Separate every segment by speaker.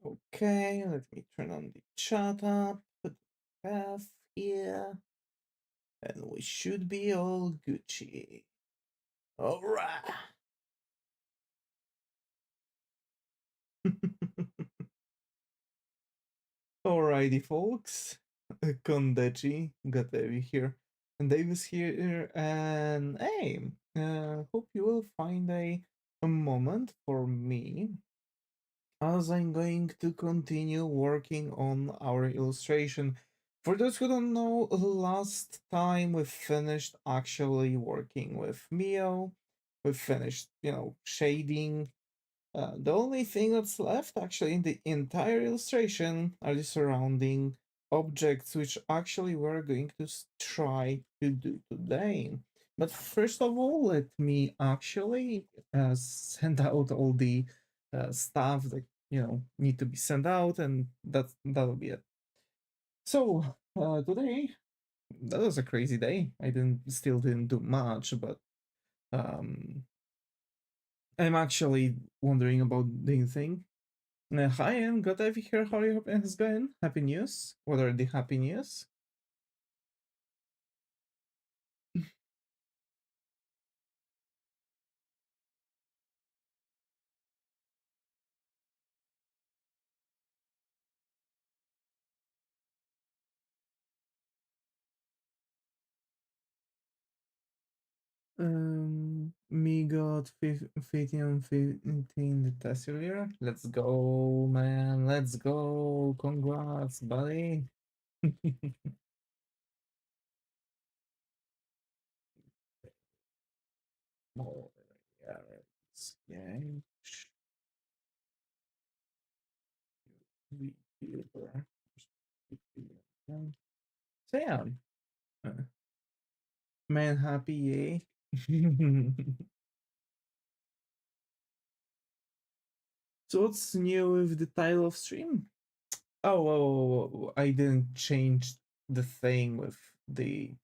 Speaker 1: Okay, let me turn on the chat up, put the path here, and we should be all Gucci. All right. Alrighty, folks. Kondechi, Gatevi here, and Davis here, and hey, hope you will find a moment for me as I'm going to continue working on our illustration. For those who don't know, last time we finished actually working with Mio. We finished, shading. The only thing that's left actually in the entire illustration are the surrounding objects, which actually we're going to try to do today. But first of all, let me actually send out all the stuff that need to be sent out, and that'll be it. So today, that was a crazy day. I still didn't do much, but um, I'm actually wondering about the thing. Hi, I'm glad to have here. How are you it's going? Happy news? What are the happy news? Me got 15 and 15 the test earlier. Let's go, man. Let's go. Congrats, buddy. Oh, yeah, VTuber. So yeah, uh, man, happy, yay. So what's new with the title of stream? Oh, I didn't change the thing with the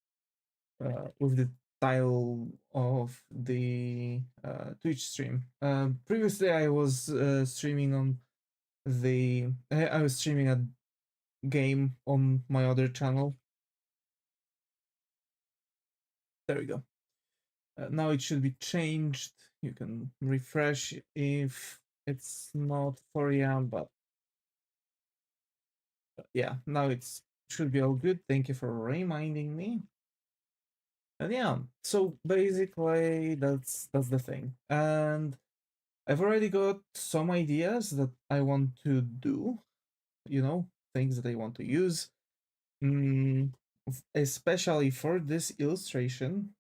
Speaker 1: title of the Twitch stream. Previously, I was streaming on I was streaming a game on my other channel. There we go. Now it should be changed. You can refresh if it's not for you, but yeah, now it's should be all good. Thank you for reminding me. And yeah, so basically that's the thing. And I've already got some ideas that I want to do, things that I want to use. Especially for this illustration.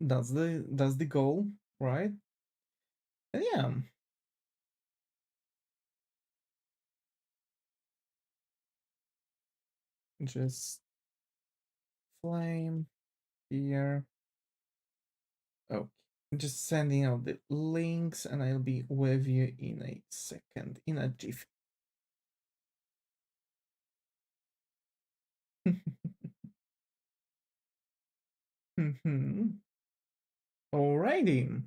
Speaker 1: That's the goal, right? And yeah. Just flame here. Okay. Just sending out the links and I'll be with you in a second, in a jiffy. Alrighty.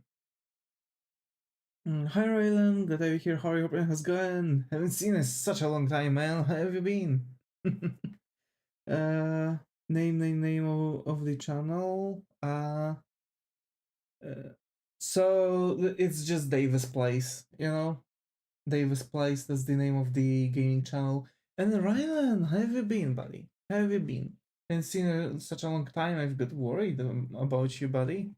Speaker 1: Hi Rylan, good to have you here. How are you? How's it going? Haven't seen you in such a long time, man. How have you been? Name of the channel. So it's just Davis Place, Davis Place, that's the name of the gaming channel. And Rylan, how have you been, buddy? How have you been? Haven't seen you in such a long time. I've got worried about you, buddy.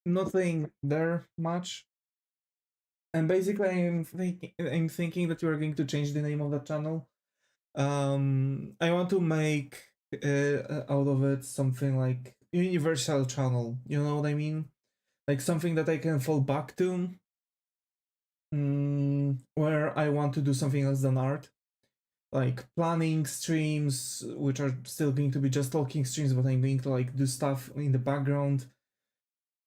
Speaker 1: Nothing there much. And basically, I'm thinking that you are going to change the name of the channel. I want to make out of it something like universal channel. You know what I mean? Like something that I can fall back to. Where I want to do something else than art, like planning streams, which are still going to be just talking streams, but I'm going to like do stuff in the background.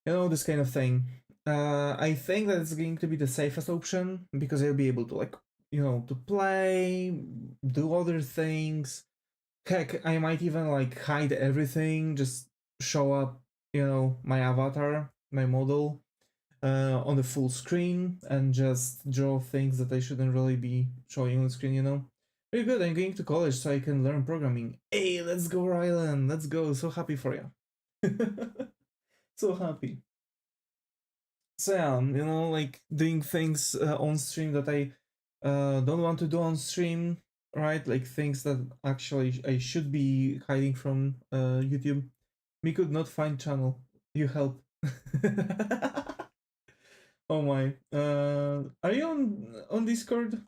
Speaker 1: This kind of thing. I think that it's going to be the safest option because I'll be able to to play, do other things. Heck, I might even like hide everything, just show up, you know, my avatar, my model, on the full screen and just draw things that I shouldn't really be showing on the screen, you know. Very good, I'm going to college so I can learn programming. Hey, let's go, Rylan, let's go, so happy for you. So happy. So yeah, you know, like doing things on stream that I don't want to do on stream, right? Like things that actually I should be hiding from YouTube. Me could not find channel. You help. Oh my. Are you on Discord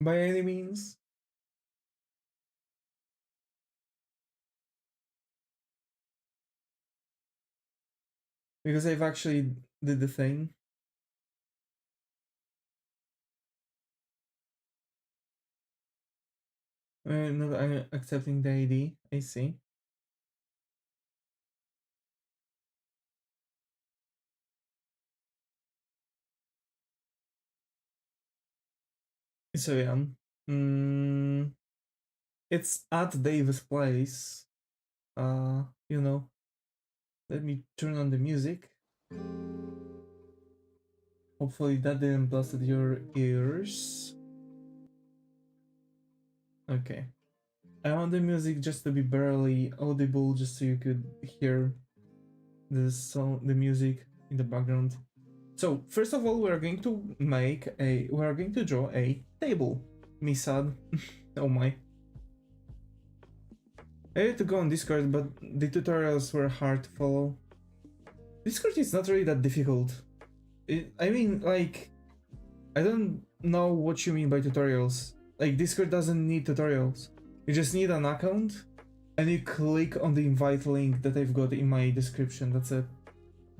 Speaker 1: by any means? Because I've actually did the thing. Not accepting the ID. I see. So yeah. Mm, it's at Davis Place. You know. Let me turn on the music. Hopefully that didn't blast your ears. Okay. I want the music just to be barely audible, just so you could hear the song, the music in the background. So first of all, we're going to draw a table. Me sad. Oh my. I had to go on Discord, but the tutorials were hard to follow. Discord is not really that difficult. I mean, like, I don't know what you mean by tutorials. Like, Discord doesn't need tutorials. You just need an account, and you click on the invite link that I've got in my description, that's it.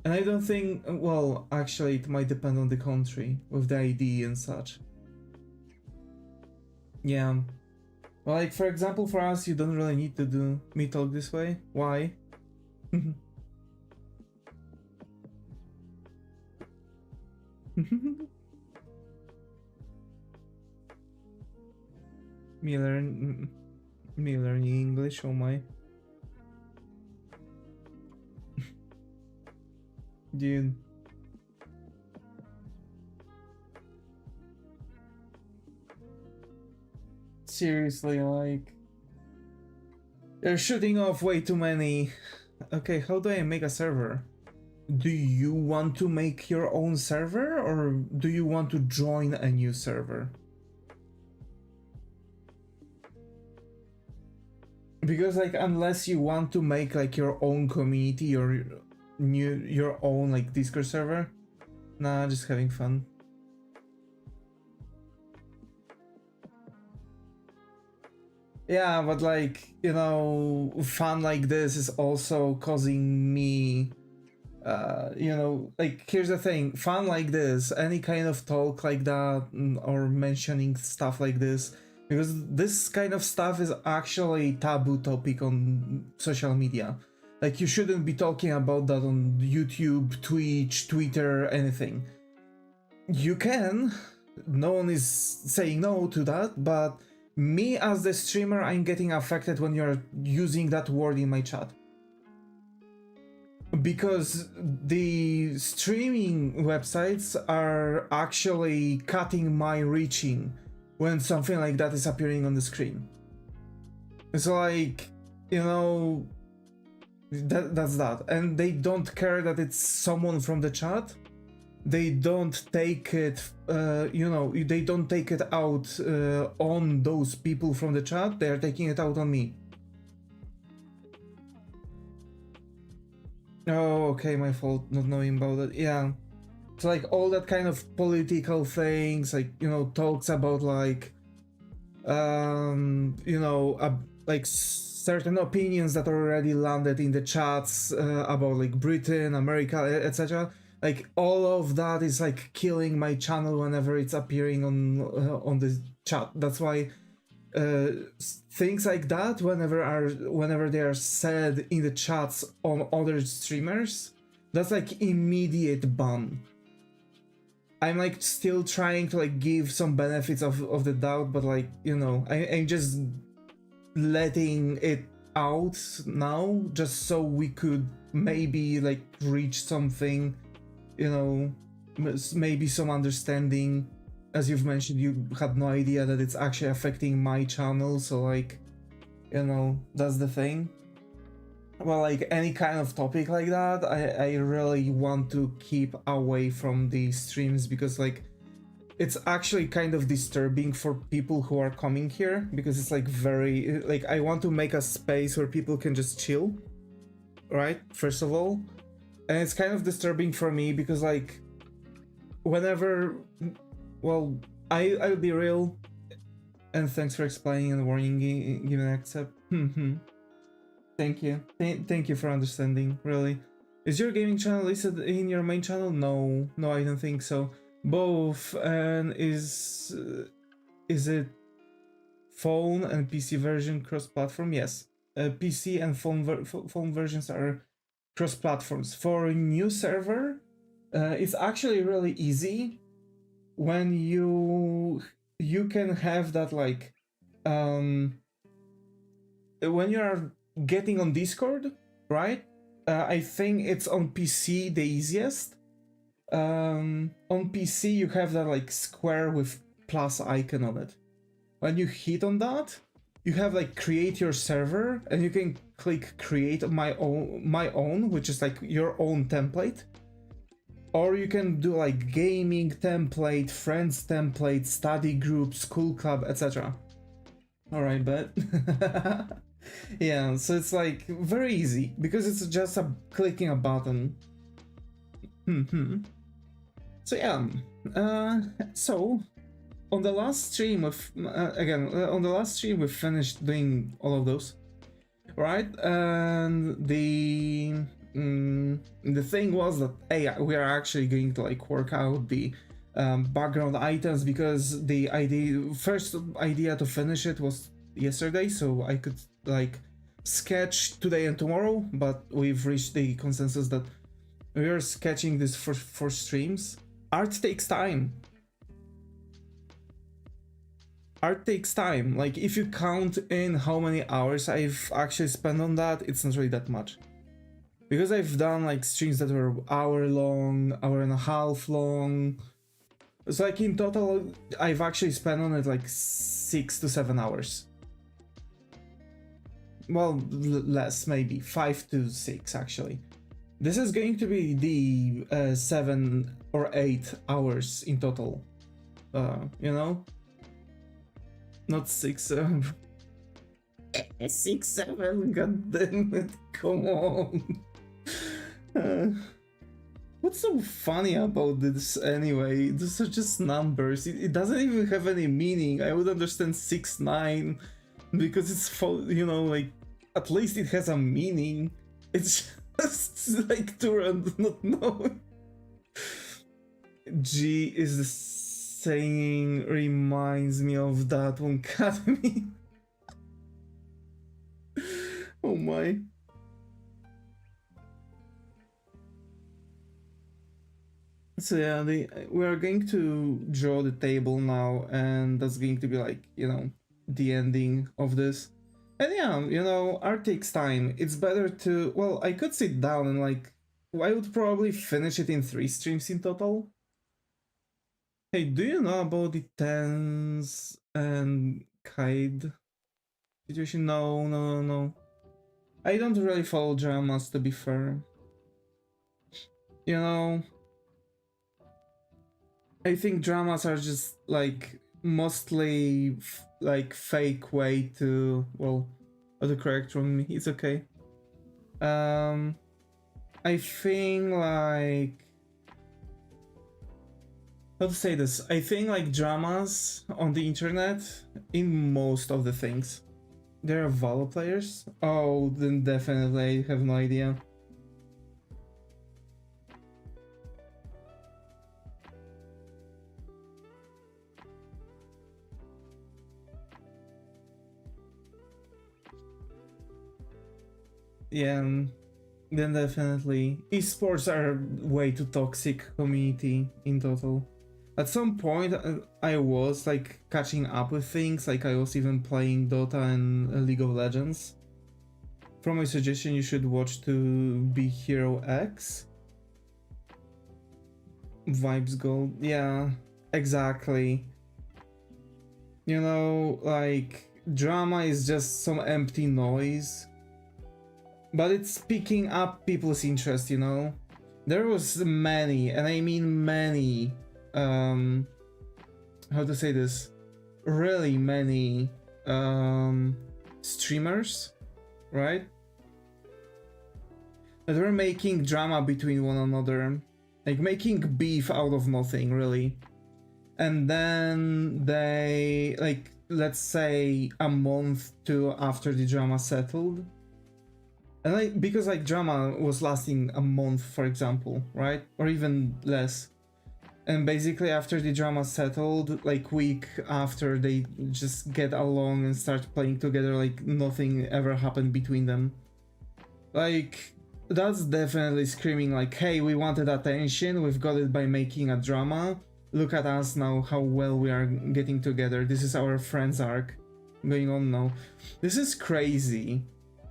Speaker 1: And I don't think, well, actually it might depend on the country, with the ID and such. Yeah. Well, like, for example, for us, you don't really need to do me talk this way. Why? me learning English, oh my. Dude. Seriously, like... They're shooting off way too many. Okay, how do I make a server? Do you want to make your own server, or do you want to join a new server? Because like, unless you want to make like your own community or your own like Discord server, nah, just having fun. Yeah, but like, you know, fun like this is also causing me, you know, like, here's the thing, fun like this, any kind of talk like that, or mentioning stuff like this, because this kind of stuff is actually taboo topic on social media. Like, you shouldn't be talking about that on YouTube, Twitch, Twitter, anything. You can, no one is saying no to that, but me as the streamer, I'm getting affected when you're using that word in my chat. Because the streaming websites are actually cutting my reaching when something like that is appearing on the screen. It's like, you know, that's that. And they don't care that it's someone from the chat. They don't take it, you know, they don't take it out on those people from the chat. They're taking it out on me. Oh, okay, my fault not knowing about it. Yeah. It's like all that kind of political things, like, you know, talks about like, you know, like certain opinions that already landed in the chats about like Britain, America, etc. Like all of that is like killing my channel whenever it's appearing on the chat. That's why things like that, whenever they are said in the chats on other streamers, that's like immediate ban. I'm like still trying to like give some benefits of the doubt, but like, you know, I'm just letting it out now just so we could maybe like reach something, you know, maybe some understanding. As you've mentioned, you had no idea that it's actually affecting my channel, so like, you know, that's the thing. Well, like any kind of topic like that, I really want to keep away from the streams, because like it's actually kind of disturbing for people who are coming here, because it's like very, like, I want to make a space where people can just chill, right? First of all. And it's kind of disturbing for me because like whenever, well, I'll be real, and thanks for explaining and warning, given accept. Thank you. Thank you for understanding, really. Is your gaming channel listed in your main channel? No, I don't think so. Both, and is it phone and PC version cross-platform? Yes. PC and phone versions are cross-platforms. For a new server, it's actually really easy when you can have that, like, when you are getting on Discord, right? I think it's on PC the easiest. On PC you have that like square with plus icon on it. When you hit on that, you have like create your server, and you can click create my own, which is like your own template. Or you can do like gaming template, friends template, study group, school club, etc. Alright, but yeah, so it's like very easy because it's just clicking a button. So yeah, so on the last stream of on the last stream we finished doing all of those, right? And the thing was that, hey, we are actually going to like work out the background items, because the first idea to finish it was yesterday, so I could like sketch today and tomorrow, but we've reached the consensus that we are sketching this for streams. Art takes time. Art takes time. Like, if you count in how many hours I've actually spent on that, it's not really that much. Because I've done like streams that were hour long, hour and a half long. So like in total, I've actually spent on it like 6 to 7 hours. Well, less, maybe 5 to 6 actually. This is going to be the 7 or 8 hours in total. You know? Not 6, 7. 6, 7, god damn it, come on. What's so funny about this anyway? These are just numbers. It doesn't even have any meaning. I would understand 6, 9 because it's, you know, like, at least it has a meaning. It's just like to run, not knowing. G is the saying reminds me of that one academy. Oh my. So yeah, we are going to draw the table now, and that's going to be like, you know, the ending of this. And yeah, you know, art takes time. It's better to, well, I could sit down and like, I would probably finish it in 3 streams in total. Hey, do you know about the Tens and Kaid situation? No. I don't really follow dramas, to be fair. You know, I think dramas are just like mostly like fake way to, well, autocorrect from me. It's okay. I think like, how to say this? I think like dramas on the internet, in most of the things, there are Valo players. Oh, then definitely I have no idea. Yeah, then definitely. Esports are way too toxic community in total. At some point, I was like catching up with things, like I was even playing Dota and League of Legends. From my suggestion, you should watch to Be Hero X. Vibes Gold, yeah, exactly. You know, like, drama is just some empty noise. But it's picking up people's interest, you know? There was many, and I mean many, how to say this? Really many, streamers, right? That were making drama between one another. Like, making beef out of nothing, really. And then they, like, let's say a month to after the drama settled, and like, because like drama was lasting a month, for example, right, or even less, and basically after the drama settled, like week after, they just get along and start playing together like nothing ever happened between them. Like, that's definitely screaming like, hey, we wanted attention, we've got it by making a drama. Look at us now, how well we are getting together. This is our friends arc going on now. This is crazy.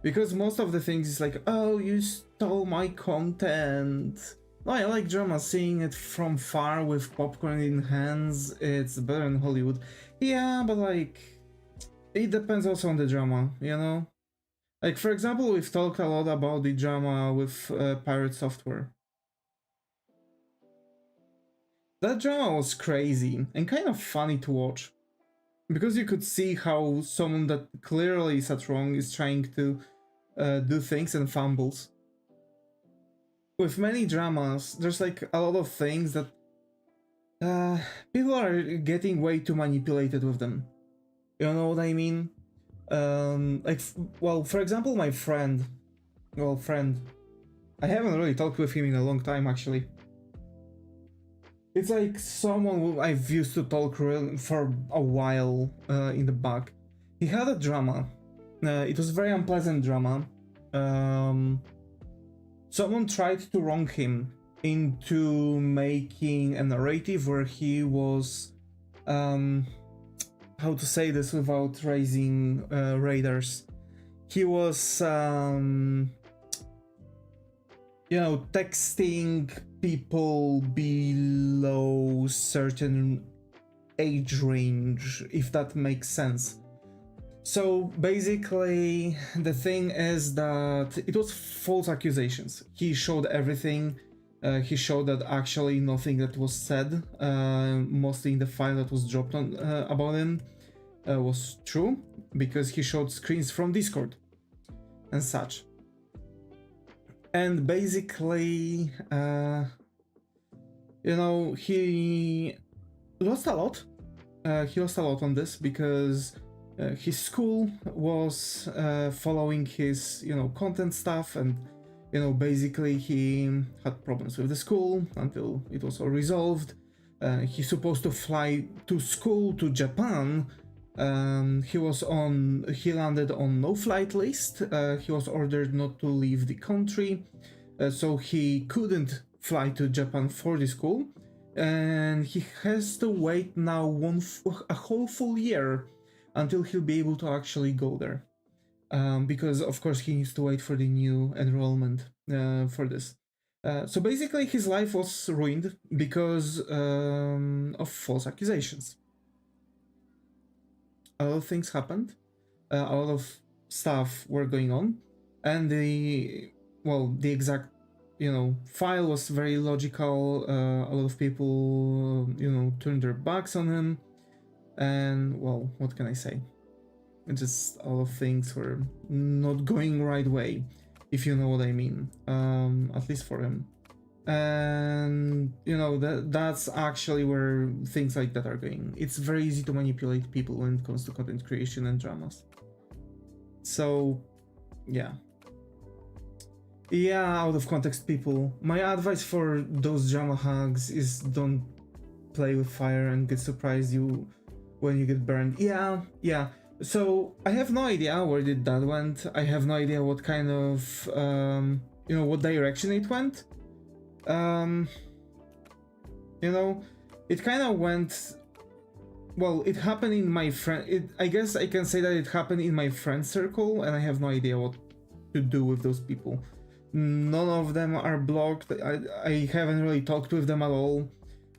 Speaker 1: Because most of the things is like, oh, you stole my content. No, I like drama, seeing it from far with popcorn in hands, it's better in Hollywood. Yeah, but like, it depends also on the drama, you know? Like, for example, we've talked a lot about the drama with Pirate Software. That drama was crazy and kind of funny to watch. Because you could see how someone that clearly is at wrong is trying to do things and fumbles. With many dramas, there's like a lot of things that people are getting way too manipulated with them. You know what I mean? Like, well, for example, my friend, I haven't really talked with him in a long time, actually. It's like someone who I've used to talk for a while in the back. He had a drama. It was very unpleasant drama. Someone tried to wrong him into making a narrative where he was, how to say this without raising radars. He was, you know, texting people below certain age range, if that makes sense. So basically, the thing is that it was false accusations. He showed everything. He showed that actually nothing that was said, mostly in the file that was dropped on about him, was true, because he showed screens from Discord and such. And basically, you know, he lost a lot. He lost a lot on this because his school was following his, you know, content stuff, and, you know, basically he had problems with the school until it was all resolved. He's supposed to fly to school to Japan. He landed on no flight list. He was ordered not to leave the country, so he couldn't fly to Japan for the school, and he has to wait now a whole full year until he'll be able to actually go there, because of course he needs to wait for the new enrollment for this. So basically his life was ruined because of false accusations. A lot of things happened, a lot of stuff were going on, and the exact, you know, file was very logical. A lot of people, you know, turned their backs on him, and, well, what can I say? Just a lot of things were not going right way, if you know what I mean, at least for him. And, you know, that's actually where things like that are going. It's very easy to manipulate people when it comes to content creation and dramas. So, yeah, out of context people. My advice for those drama hugs is don't play with fire and get surprised when you get burned. Yeah. So I have no idea where that went. I have no idea what kind of, you know, what direction it went. You know, it kind of went, well, it happened in my friend, I guess I can say that it happened in my friend circle, and I have no idea what to do with those people. None of them are blocked. I haven't really talked with them at all.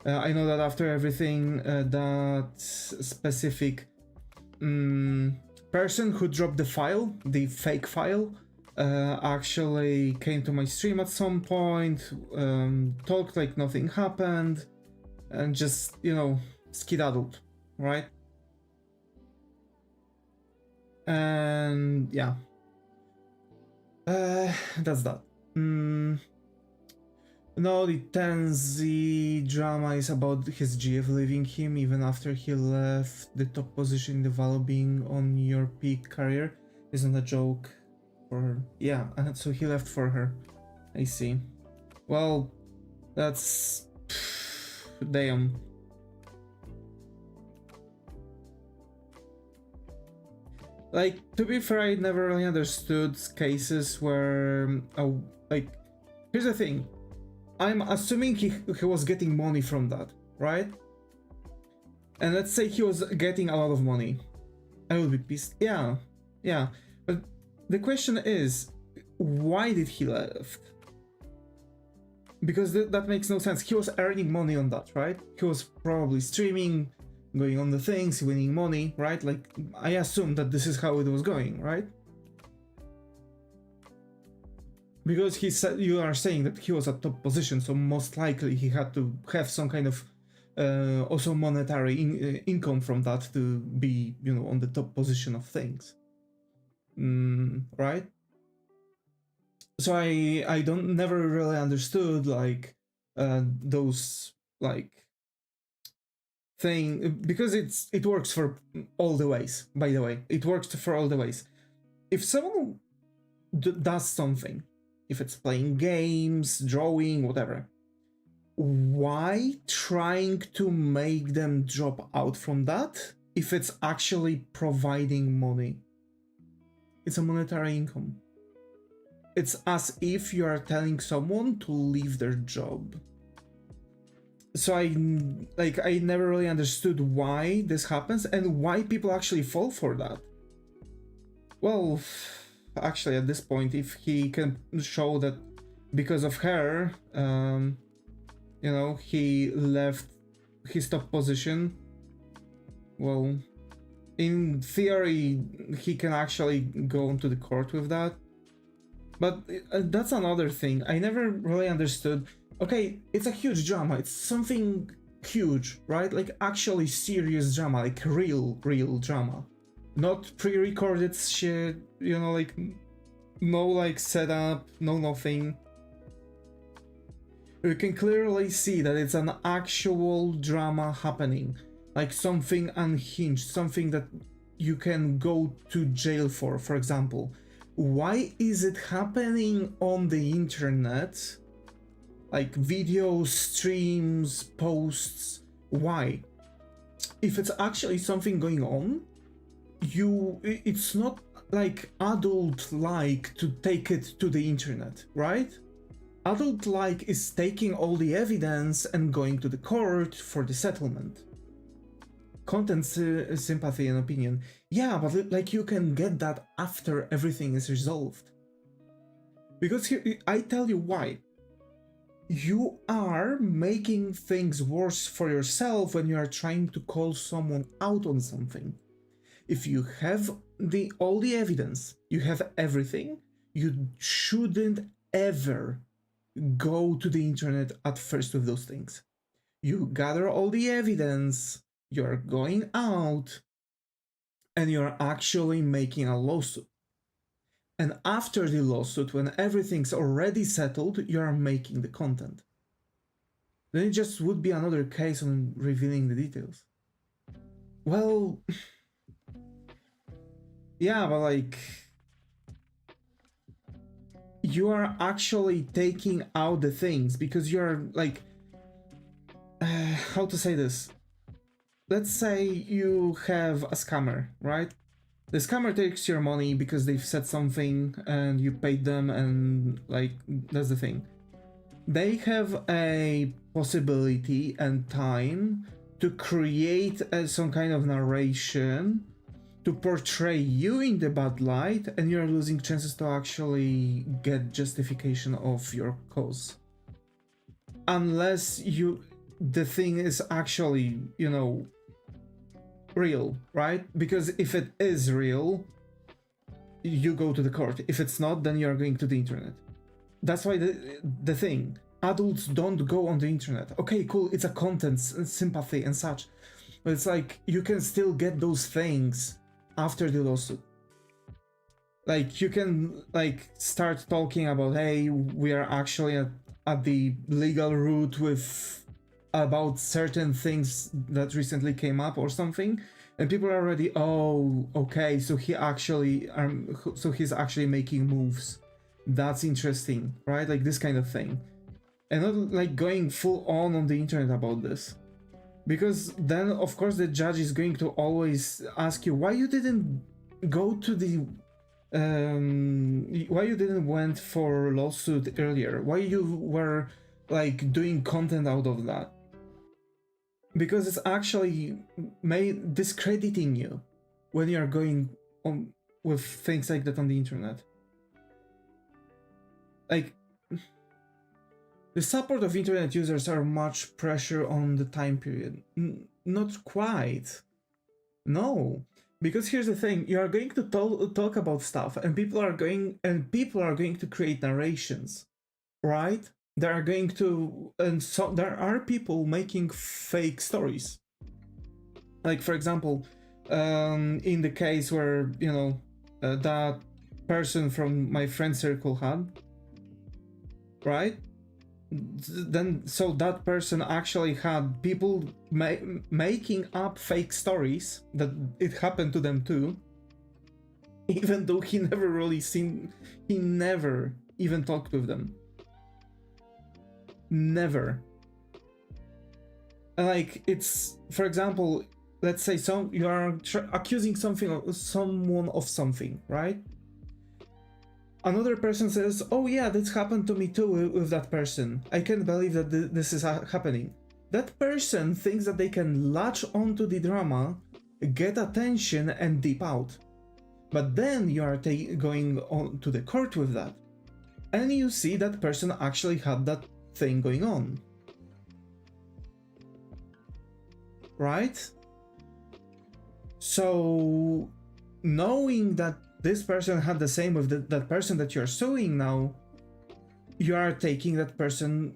Speaker 1: I know that after everything, that specific person who dropped the file, the fake file, actually came to my stream at some point, talked like nothing happened, and just, you know, skedaddled, right? And yeah, that's that. No, the 10Z drama is about his GF leaving him even after he left the top position in the Valor being on your peak career. Isn't a joke for her. Yeah, so he left for her. I see. Well, that's... damn. Like, to be fair, I never really understood cases where... like, here's the thing. I'm assuming he was getting money from that, right? And let's say he was getting a lot of money. I would be pissed. Yeah, yeah. But the question is, why did he left? Because that makes no sense. He was earning money on that, right? He was probably streaming, going on the things, winning money, right? Like, I assume that this is how it was going, right? Because he said, you are saying that he was at top position, so most likely he had to have some kind of also monetary income from that to be, you know, on the top position of things, right? So I don't never really understood like those like thing, because it works for all the ways. By the way, it works for all the ways. If someone does something, if it's playing games, drawing, whatever, why trying to make them drop out from that if it's actually providing money? It's a monetary income. It's as if you are telling someone to leave their job. So I never really understood why this happens and why people actually fall for that. Well, actually, at this point, if he can show that because of her, you know, he left his top position, well, in theory, he can actually go into the court with that. But that's another thing. I never really understood. Okay, it's a huge drama. It's something huge, right? Like actually serious drama, like real drama. Not pre-recorded shit, you know, like no like setup, no nothing. You can clearly see that it's an actual drama happening. Like something unhinged, something that you can go to jail for example. Why is it happening on the internet? Like videos, streams, posts, why? If it's actually something going on, it's not like adult-like to take it to the internet, right? Adult-like is taking all the evidence and going to the court for the settlement. Content, sympathy and opinion. Yeah, but like you can get that after everything is resolved. Because here, I tell you why. You are making things worse for yourself when you are trying to call someone out on something. If you have all the evidence, you have everything, you shouldn't ever go to the internet at first with those things. You gather all the evidence, you're going out, and you're actually making a lawsuit. And after the lawsuit, when everything's already settled, you are making the content. Then it just would be another case on revealing the details. Well, yeah, but like, you are actually taking out the things because you're like, how to say this? Let's say you have a scammer, right? The scammer takes your money because they've said something and you paid them and like, that's the thing. they have a possibility and time to create some kind of narration to portray you in the bad light, and you're losing chances to actually get justification of your cause. Unless the thing is actually, you know, real, right? Because if it is real, you go to the court. If it's not, then you're going to the internet. That's why the thing, adults don't go on the internet. Okay, cool, it's a content, sympathy and such, but it's like you can still get those things after the lawsuit. Like you can like start talking about, hey, we are actually at the legal route with about certain things that recently came up or something, and people are already, oh, okay, so he's actually making moves. That's interesting, right? Like this kind of thing. And not like going full on the internet about this. Because then, of course, the judge is going to always ask you why you didn't go to the... why you didn't went for lawsuit earlier? Why you were like doing content out of that? Because it's actually discrediting you when you're going on with things like that on the internet. Like, the support of internet users are much pressure on the time period. Not quite. No. Because here's the thing, you are going to talk about stuff, and people are going to create narrations, right? They are going to, and so there are people making fake stories. Like, for example, in the case where, you know, that person from my friend circle had, right? Then, so that person actually had people making up fake stories that it happened to them too, even though he never even talked with them. Never. Like, it's, for example, let's say you are accusing someone of something, right? Another person says, oh yeah, this happened to me too with that person. I can't believe that this is happening. That person thinks that they can latch onto the drama, get attention, and dip out. But then you are going on to the court with that, and you see that person actually had that thing going on. Right? So, knowing that this person had the same with that person that you're suing now, you are taking that person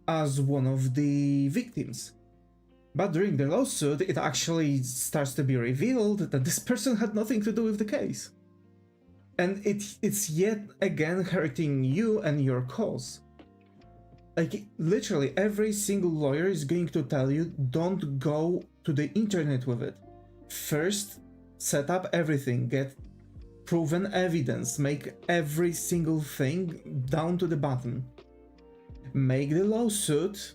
Speaker 1: as one of the victims. But during the lawsuit, it actually starts to be revealed that this person had nothing to do with the case. And it's yet again hurting you and your cause. Like, literally every single lawyer is going to tell you, don't go to the internet with it. First, set up everything, get proven evidence, make every single thing down to the button. Make the lawsuit,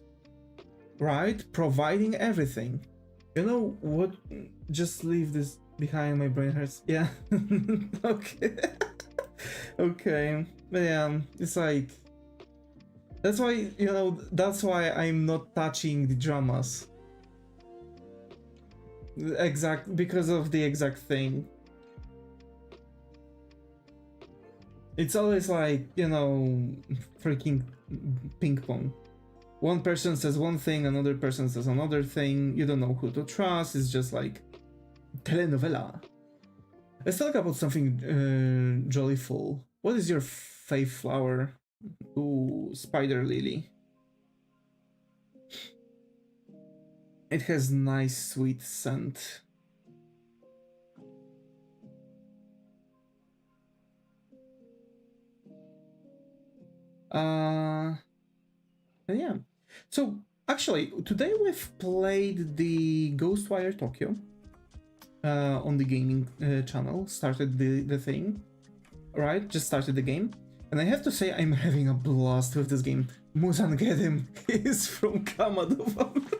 Speaker 1: right? Providing everything. You know what? Just leave this behind, my brain hurts. Yeah. Okay. Okay. But yeah, it's like... That's why, you know, that's why I'm not touching the dramas. Because of the exact thing. It's always like, you know, freaking ping pong. One person says one thing, another person says another thing. You don't know who to trust. It's just like telenovela. Let's talk about something joyful. What is your fave flower? Ooh, spider lily. It has nice sweet scent. Yeah. So actually, today we've played the Ghostwire Tokyo on the gaming channel. Started the thing, right? Just started the game, and I have to say I'm having a blast with this game. Muzan Gedim is from Kamadova.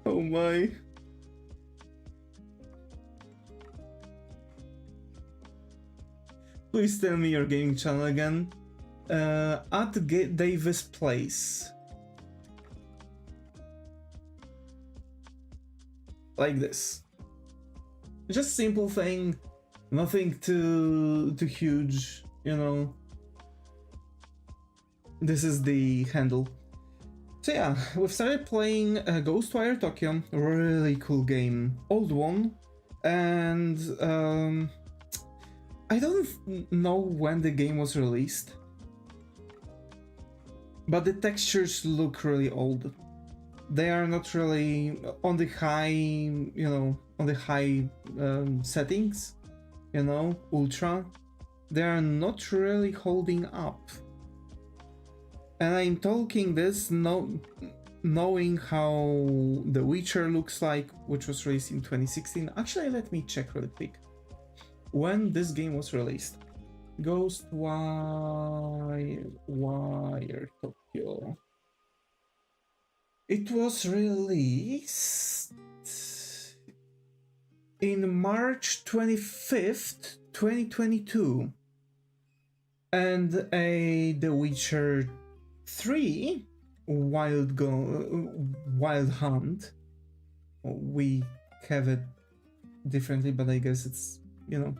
Speaker 1: Oh my. Please tell me your gaming channel again. at Davis Place. Like this. Just simple thing, nothing too huge, you know. This is the handle. So yeah, we've started playing Ghostwire Tokyo, really cool game, old one, and I don't know when the game was released, but the textures look really old. They are not really on the high, you know, on the high settings, you know, ultra. They are not really holding up. And I'm talking this knowing how The Witcher looks like, which was released in 2016. Actually, let me check really quick when this game was released. Ghostwire Tokyo. It was released in March 25th, 2022. And The Witcher 3 Wild Hunt. We have it differently, but I guess it's, you know,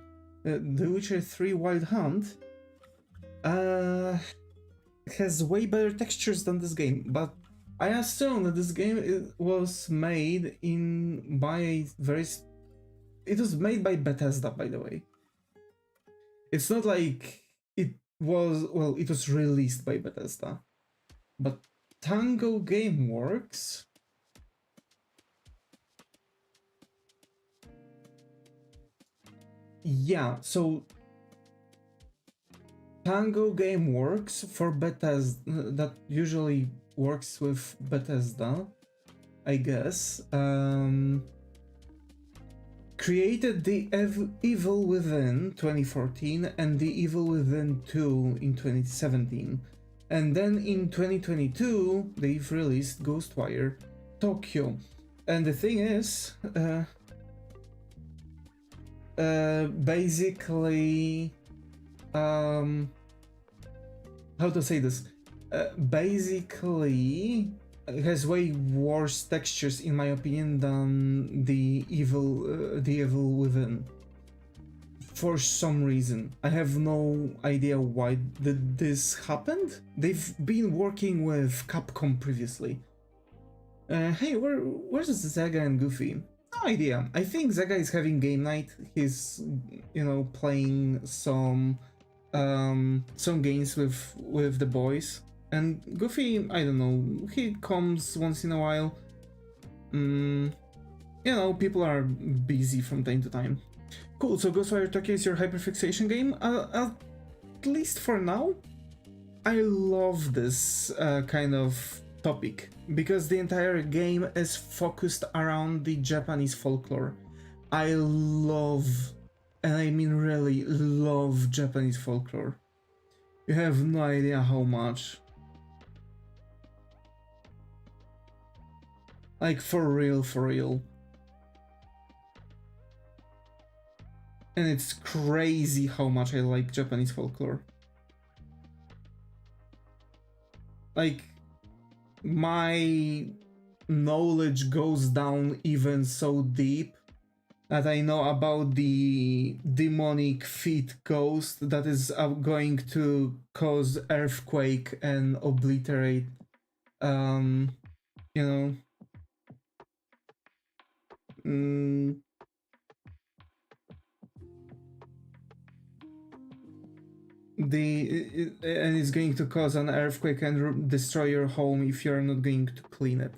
Speaker 1: The Witcher 3 Wild Hunt has way better textures than this game, but I assume that this game was made by a very... It was made by Bethesda, by the way. It's not like it was... Well, it was released by Bethesda. But Tango Gameworks... Yeah, so... Tango Gameworks for Bethesda, that usually works with Bethesda, I guess, created the Evil Within 2014 and the Evil Within 2 in 2017. And then in 2022, they've released Ghostwire Tokyo. And the thing is, basically, how to say this? Basically, it has way worse textures, in my opinion, than the Evil Within. For some reason, I have no idea why this happened. They've been working with Capcom previously. Hey, where's Zega and Goofy? No idea. I think Zega is having game night. He's, you know, playing some games with the boys. And Goofy, I don't know, he comes once in a while. You know, people are busy from time to time. Cool, so Ghostwire Tokyo is your hyperfixation game? At least for now. I love this kind of topic, because the entire game is focused around the Japanese folklore. I love, and I mean really love, Japanese folklore. You have no idea how much. Like, for real, for real. And it's crazy how much I like Japanese folklore. Like, my knowledge goes down even so deep that I know about the demonic feet ghost that is going to cause earthquake and obliterate, you know, and it's going to cause an earthquake and destroy your home if you're not going to clean it.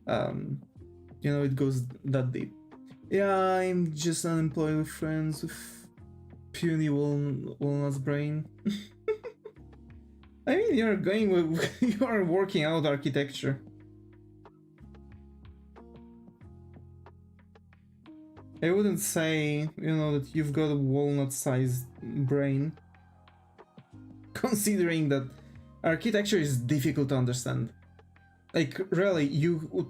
Speaker 1: You know, it goes that deep. Yeah, I'm just unemployed with friends with puny walnut's brain. I mean, you're going with you are working out architecture. I wouldn't say, you know, that you've got a walnut-sized brain, considering that architecture is difficult to understand. Like, really,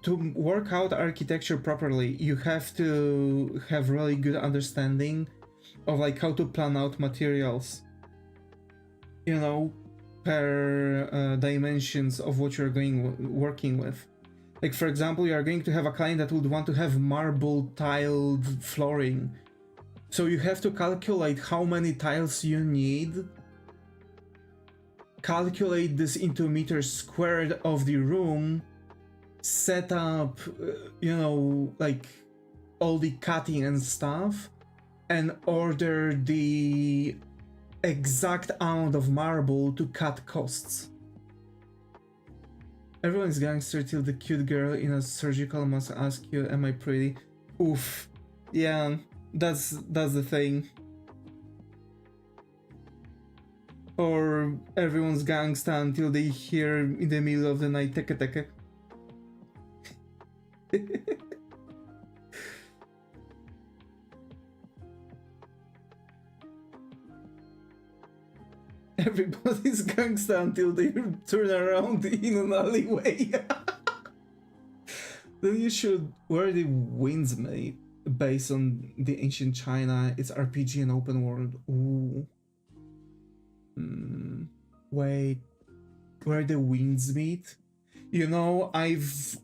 Speaker 1: to work out architecture properly, you have to have really good understanding of, like, how to plan out materials. You know, per dimensions of what you're working with. Like for example, you are going to have a client that would want to have marble tiled flooring. So you have to calculate how many tiles you need, calculate this into meters squared of the room, set up, you know, like all the cutting and stuff, and order the exact amount of marble to cut costs. Everyone's gangster till the cute girl in a surgical must ask you, am I pretty? Oof. Yeah, that's the thing. Or everyone's gangsta until they hear in the middle of the night teke teke. Everybody's gangsta until they turn around in an alleyway. Then you should wear the winds made based on the ancient China. It's RPG and open world. Ooh. Wait, where the winds meet? You know, I've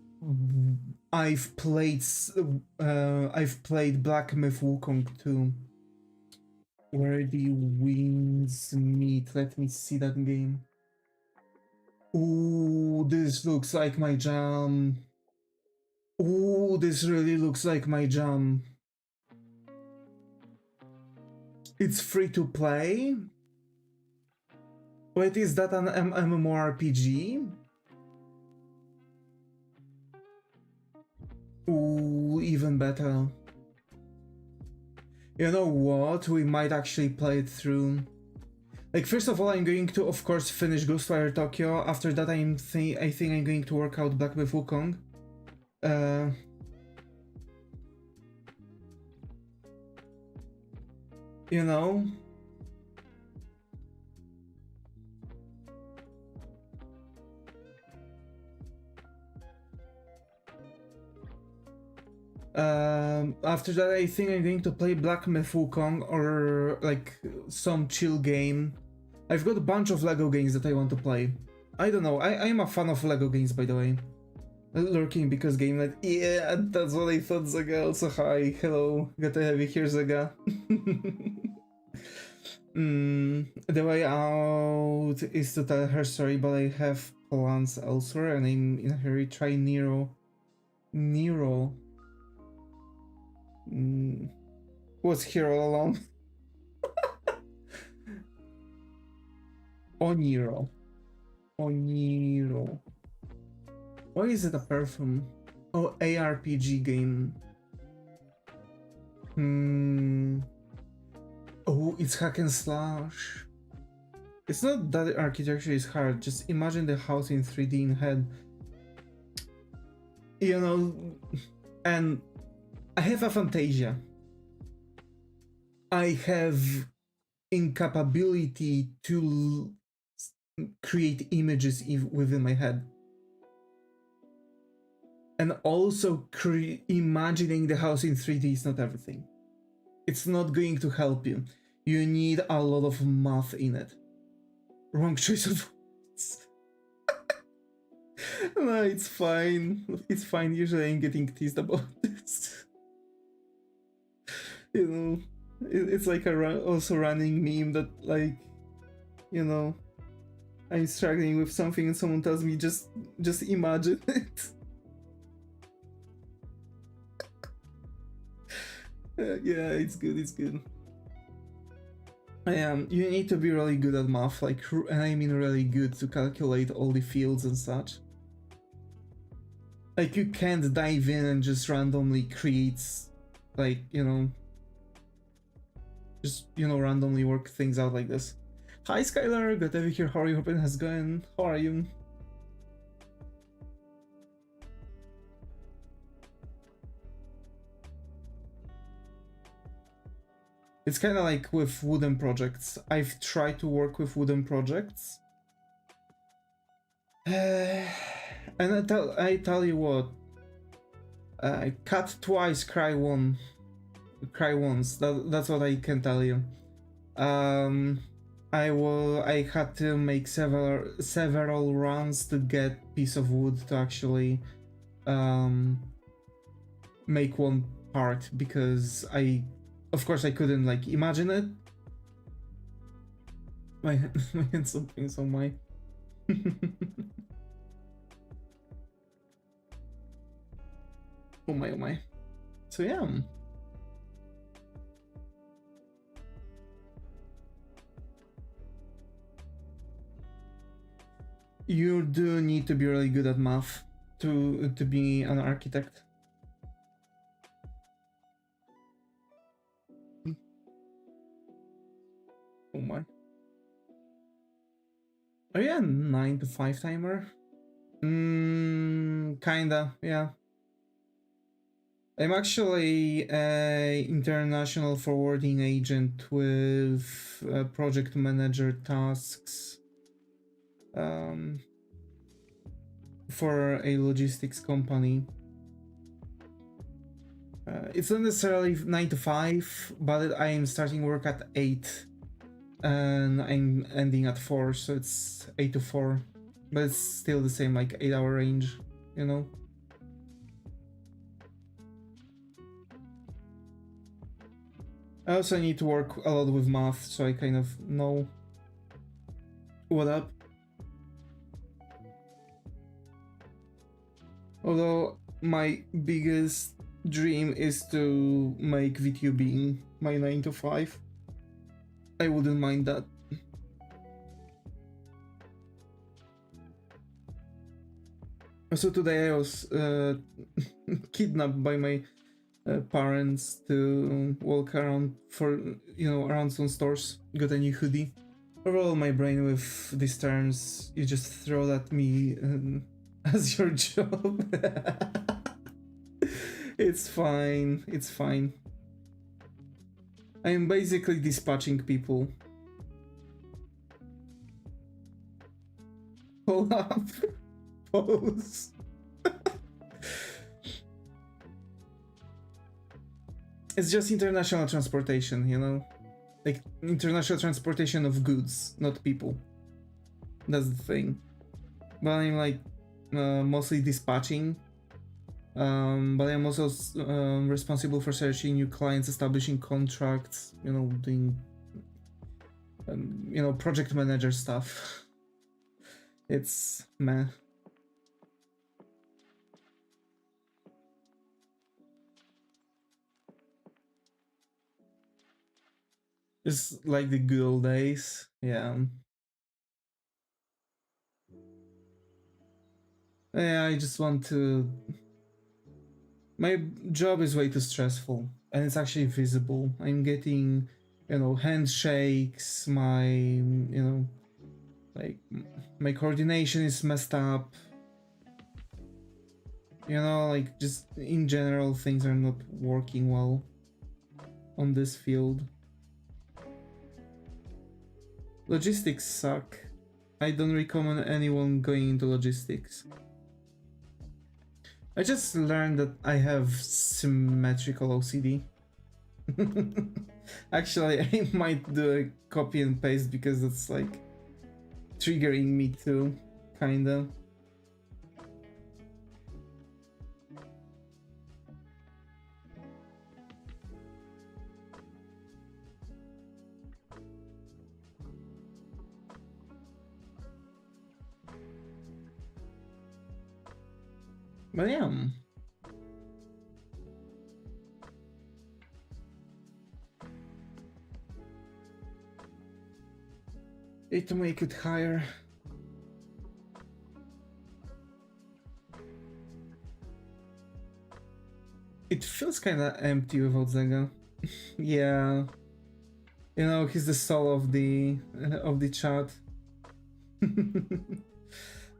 Speaker 1: played Black Myth Wukong too. Where the winds meet. Let me see that game. Ooh, this looks like my jam. Ooh, this really looks like my jam. It's free to play. Wait, is that an MMORPG? Ooh, even better. You know what? We might actually play it through. Like, first of all, I'm going to, of course, finish Ghostwire Tokyo. After that, I think I'm going to work out Black Myth Wukong. You know? After that, I think I'm going to play Black Myth Wukong or like some chill game. I've got a bunch of Lego games that I want to play. I don't know, I'm a fan of Lego games, by the way. Lurking because game night. Yeah, that's what I thought, Zaga. Also, hi, hello, good to have you here, Zaga. The way out is to tell her story, but I have plans elsewhere and I'm in a hurry. Try Nero. Was here all along. Oniro. Why is it a perfume? Oh, ARPG game. Oh, it's hack and slash. It's not that the architecture is hard, just imagine the house in 3D in head. You know, and I have a Fantasia. I have incapability to create images within my head. And also imagining the house in 3D is not everything. It's not going to help you. You need a lot of math in it. Wrong choice of words. No, it's fine. It's fine. Usually I'm getting teased about this. You know, it's like a also running meme that, like, you know, I'm struggling with something and someone tells me just imagine it. Yeah, it's good. You need to be really good at math, like, and I mean really good, to calculate all the fields and such. Like, you can't dive in and just randomly create, like, you know, just, you know, randomly work things out like this. Hi Skylar, good to have you here. How are you? Hope it has gone. How are you? It's kind of like with wooden projects. I've tried to work with wooden projects. And I tell you what, cut twice, cry once. That's what I can tell you. I had to make several runs to get piece of wood to actually make one part, because of course I couldn't like imagine it. My my hand's something so my oh my, oh my. So yeah. You do need to be really good at math to be an architect. Oh my. Oh yeah, 9 to 5 timer. Kinda, yeah. I'm actually an international forwarding agent with project manager tasks for a logistics company. It's not necessarily 9 to 5, but I am starting work at 8 and I'm ending at 4, so it's 8 to 4, but it's still the same, like 8-hour range, you know? I also need to work a lot with math, so I kind of know what up. Although my biggest dream is to make VTubing my 9 to 5. I wouldn't mind that. So today I was kidnapped by my parents to walk around for, you know, around some stores. Got a new hoodie. Roll my brain with these terms. You just throw at me as your job. It's fine. It's fine. I'm basically dispatching people. Pull up. Pose. It's just international transportation, you know? Like, international transportation of goods, not people. That's the thing. But I'm like, mostly dispatching. But I'm also responsible for searching new clients, establishing contracts, you know, doing, you know, project manager stuff. It's meh. It's like the good old days, yeah. Yeah, I just want to... My job is way too stressful, and it's actually visible. I'm getting, you know, handshakes, my, you know, like, my coordination is messed up. You know, like, just in general, things are not working well on this field. Logistics suck. I don't recommend anyone going into logistics. I just learned that I have symmetrical OCD. Actually, I might do a copy and paste because it's like triggering me too, kinda. But yeah. Need to make it higher. It feels kinda empty without Zega. Yeah. You know, he's the soul of the chat.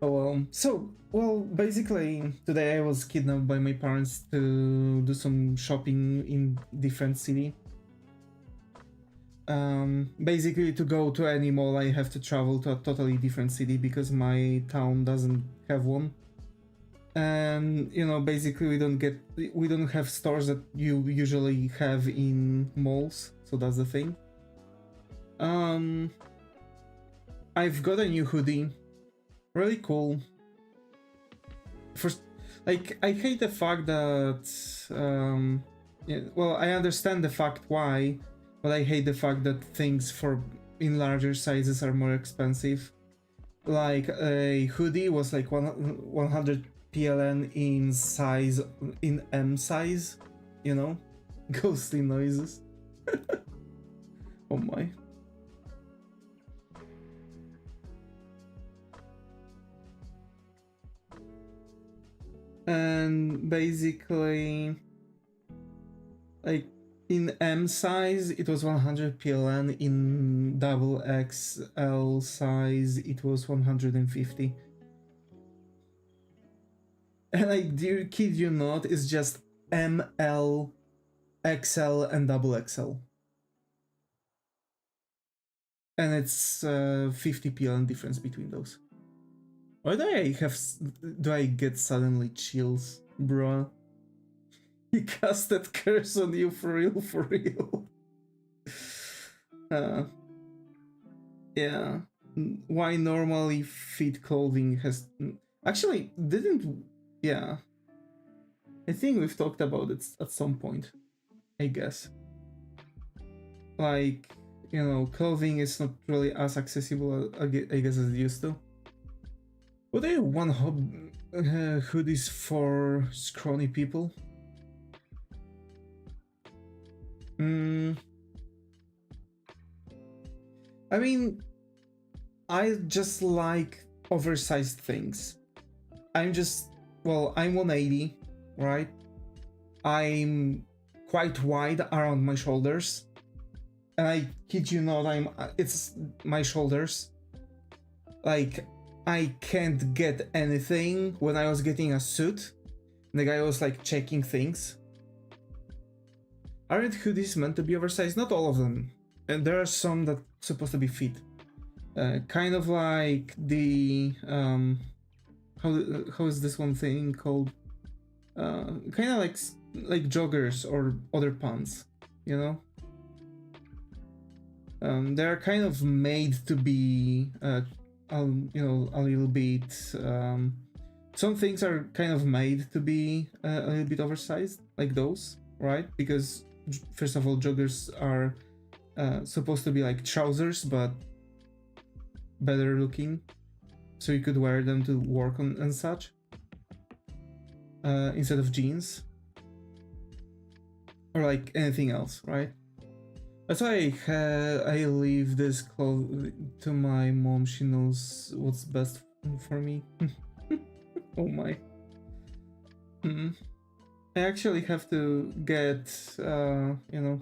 Speaker 1: Oh well. So, well, basically, today I was kidnapped by my parents to do some shopping in different city. Basically, to go to any mall, I have to travel to a totally different city because my town doesn't have one. And you know, basically, we don't have stores that you usually have in malls, so that's the thing. I've got a new hoodie. Really cool. First, like, I hate the fact that, yeah, well, I understand the fact why, but I hate the fact that things in larger sizes are more expensive. Like, a hoodie was like 100 PLN in M size, you know? Ghostly noises. Oh my. And basically, like, in M size it was 100 PLN, in double XL size it was 150. And I do kid you not, it's just ML, XL, and double XL. And it's 50 PLN difference between those. Why do I get suddenly chills, bruh? He cast that curse on you for real, for real. Yeah. Why normally fit clothing has... Actually, didn't... Yeah. I think we've talked about it at some point, I guess. Like, you know, clothing is not really as accessible, I guess, as it used to. What do you want hoodies for scrawny people? I mean, I just like oversized things. I'm 180, right? I'm quite wide around my shoulders. And I kid you not, it's my shoulders. Like, I can't get anything. When I was getting a suit, the guy was like checking things. Aren't hoodies meant to be oversized? Not all of them. And there are some that supposed to be fit. Kind of like the how is this one thing called? Kind of like joggers or other pants, you know. They're kind of made to be you know, a little bit. Some things are kind of made to be a little bit oversized, like those, right? Because first of all, joggers are supposed to be like trousers, but better looking, so you could wear them to work on and such, instead of jeans or like anything else, right? That's why I leave this clothes to my mom. She knows what's best for me. Oh my. I actually have to get, you know,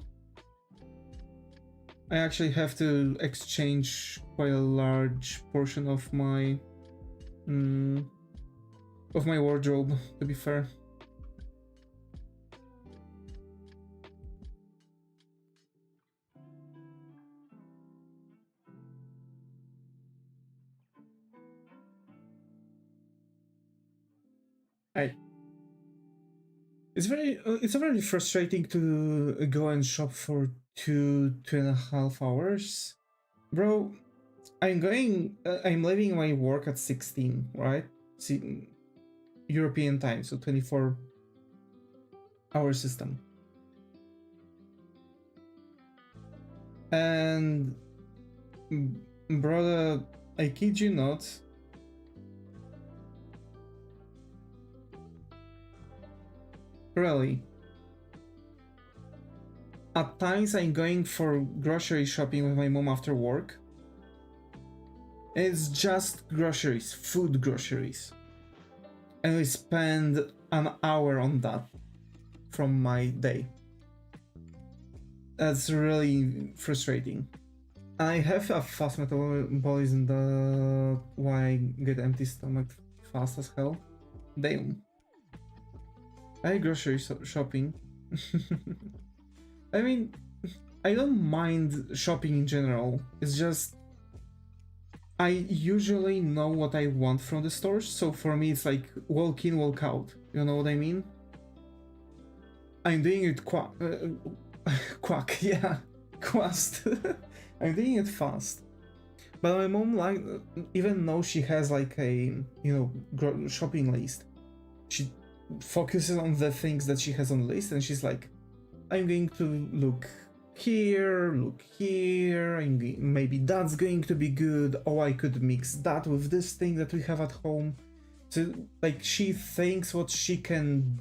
Speaker 1: I actually have to exchange quite a large portion of my wardrobe, to be fair. It's very frustrating to go and shop for 2.5 hours, bro. I'm leaving my work at 16, right? See, European time, so 24-hour system. And brother, I kid you not, really, at times I'm going for grocery shopping with my mom after work. It's just groceries, food groceries. And we spend an hour on that from my day. That's really frustrating. I have a fast metabolism, that's why I get empty stomach fast as hell. Damn. I grocery shopping. I mean, I don't mind shopping in general. It's just I usually know what I want from the stores, so for me it's like walk in, walk out. You know what I mean? I'm doing it quack, yeah, quast. I'm doing it fast. But my mom, like, even though she has like a, you know, shopping list, she focuses on the things that she has on the list, and she's like, I'm going to look here, maybe that's going to be good. Oh, I could mix that with this thing that we have at home. So like she thinks what she can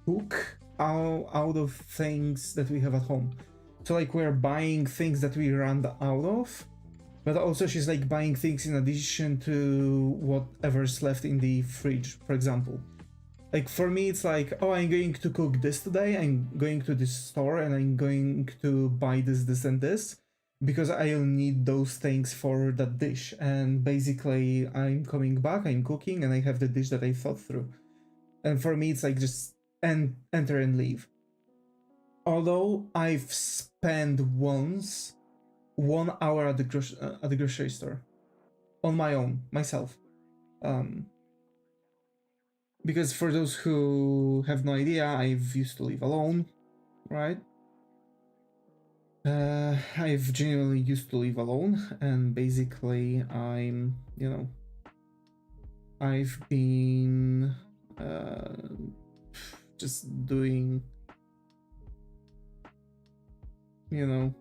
Speaker 1: cook out of things that we have at home. So like we're buying things that we run out of, but also she's like buying things in addition to whatever's left in the fridge, for example. Like for me, it's like, oh, I'm going to cook this today. I'm going to this store and I'm going to buy this, and this because I'll need those things for that dish. And basically, I'm coming back, I'm cooking, and I have the dish that I thought through. And for me, it's like just enter and leave. Although I've spent once 1 hour at the grocery store on my own, myself. Because for those who have no idea, I've used to live alone, right? I've genuinely used to live alone, and basically I'm, you know, I've been just doing, you know,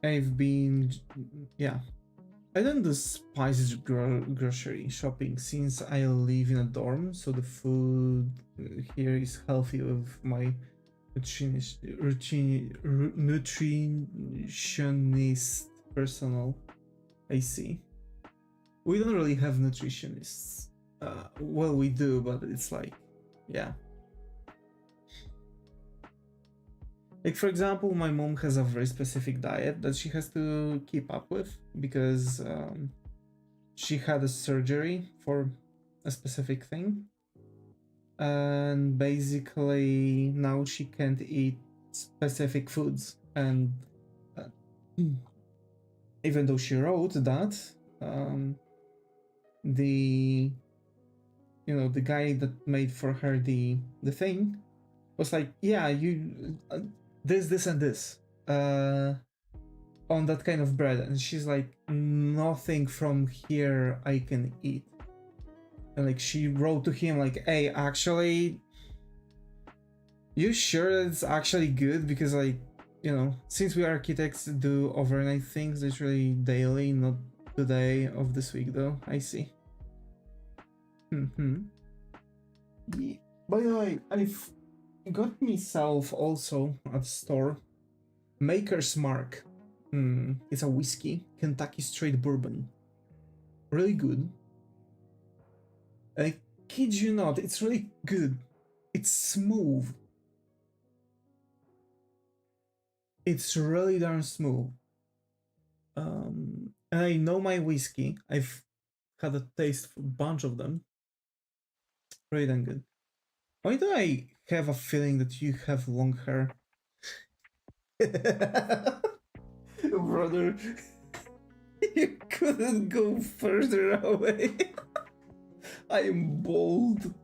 Speaker 1: I've been, yeah, I don't despise grocery shopping since I live in a dorm, so the food here is healthy with my nutritionist personal. I see. We don't really have nutritionists. Well, we do, but it's like, yeah. Like, for example, my mom has a very specific diet that she has to keep up with because she had a surgery for a specific thing. And basically, now she can't eat specific foods. And even though she wrote that, the guy that made for her the thing was like, yeah, you this and this on that kind of bread, and she's like, nothing from here I can eat. And like she wrote to him like, hey, actually, you sure it's actually good? Because like, you know, since we architects do overnight things literally daily, not today of this week though. I see. Yeah. By the way, I've got myself also at store Maker's Mark. It's a whiskey, Kentucky straight bourbon. Really good. I kid you not, it's really good. It's smooth. It's really darn smooth. And I know my whiskey. I've had a taste of a bunch of them. Really damn good. Why do I have a feeling that you have long hair? Brother, you couldn't go further away. I am bald.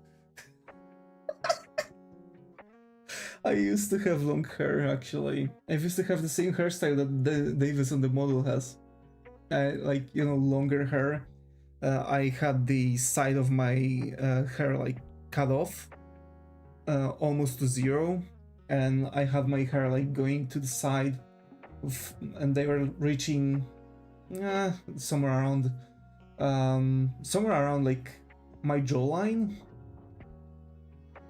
Speaker 1: I used to have long hair, actually. I used to have the same hairstyle that Davis on the model has. Like, you know, longer hair. I had the side of my hair like cut off, almost to zero, and I had my hair like going to the side, and they were reaching somewhere around like my jawline.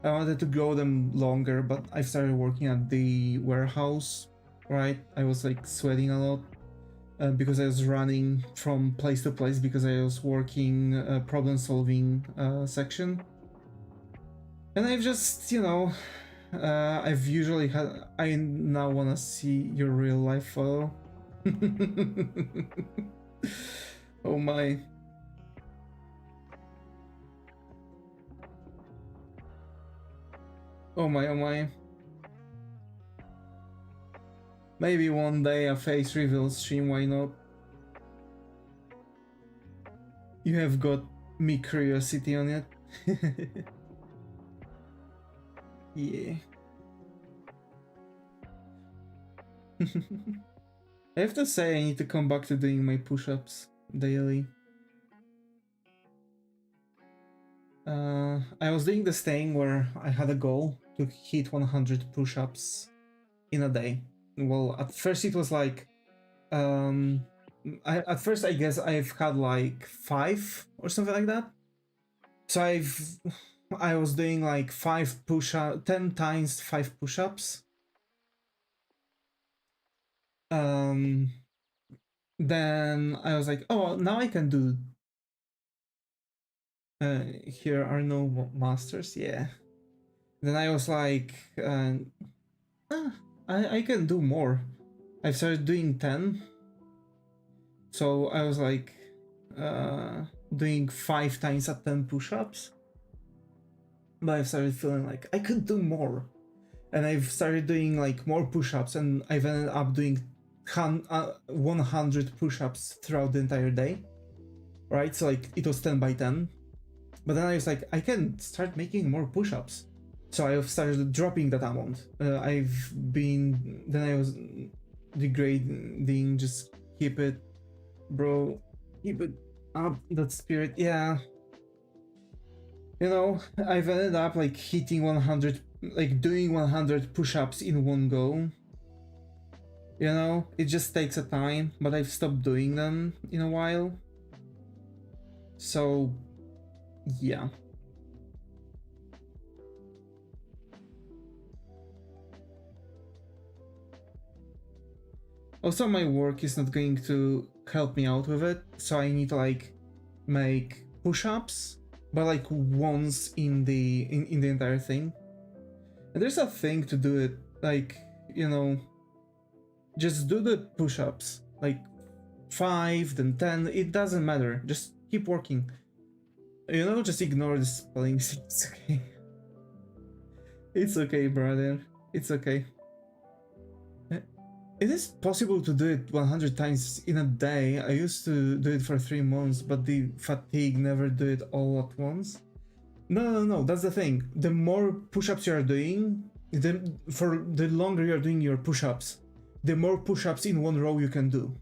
Speaker 1: I wanted to grow them longer, but I started working at the warehouse, right? I was like sweating a lot because I was running from place to place because I was working problem solving section. And I've just, you know, I've usually had, I now want to see your real life photo. Oh my. Oh my, oh my. Maybe one day a face reveal stream, why not? You have got me curiosity on it. Yeah. I have to say I need to come back to doing my push-ups daily. I was doing this thing where I had a goal to hit 100 push-ups in a day. Well, at first it was like, at first I guess I've had like 5 or something like that. So I was doing like 5 push-up, 10 times 5 push-ups. Then I was like, oh, now I can do. Here are no masters, yeah. Then I was like, I can do more. I started doing 10. So I was like, doing 5 times at 10 push-ups. But I started feeling like I could do more. And I've started doing like more push-ups, and I've ended up doing 100 push-ups throughout the entire day. Right? So like it was 10 by 10. But then I was like, I can start making more push-ups. So I started dropping that amount. Then I was degrading, just keep it, bro, keep it up, that spirit, yeah. You know, I've ended up like hitting 100, like doing 100 push-ups in one go. You know, it just takes a time, but I've stopped doing them in a while. So, yeah. Also, my work is not going to help me out with it, so I need to like make push-ups, but like once in the entire thing. And there's a thing to do it, like, you know, just do the push-ups, like 5, then 10, it doesn't matter, just keep working. You know, just ignore the spelling, it's okay. It's okay, brother, it's okay. It is possible to do it 100 times in a day. I used to do it for 3 months, but the fatigue never do it all at once. No, that's the thing. The more push-ups you are doing, for the longer you're doing your push-ups, the more push-ups in one row you can do.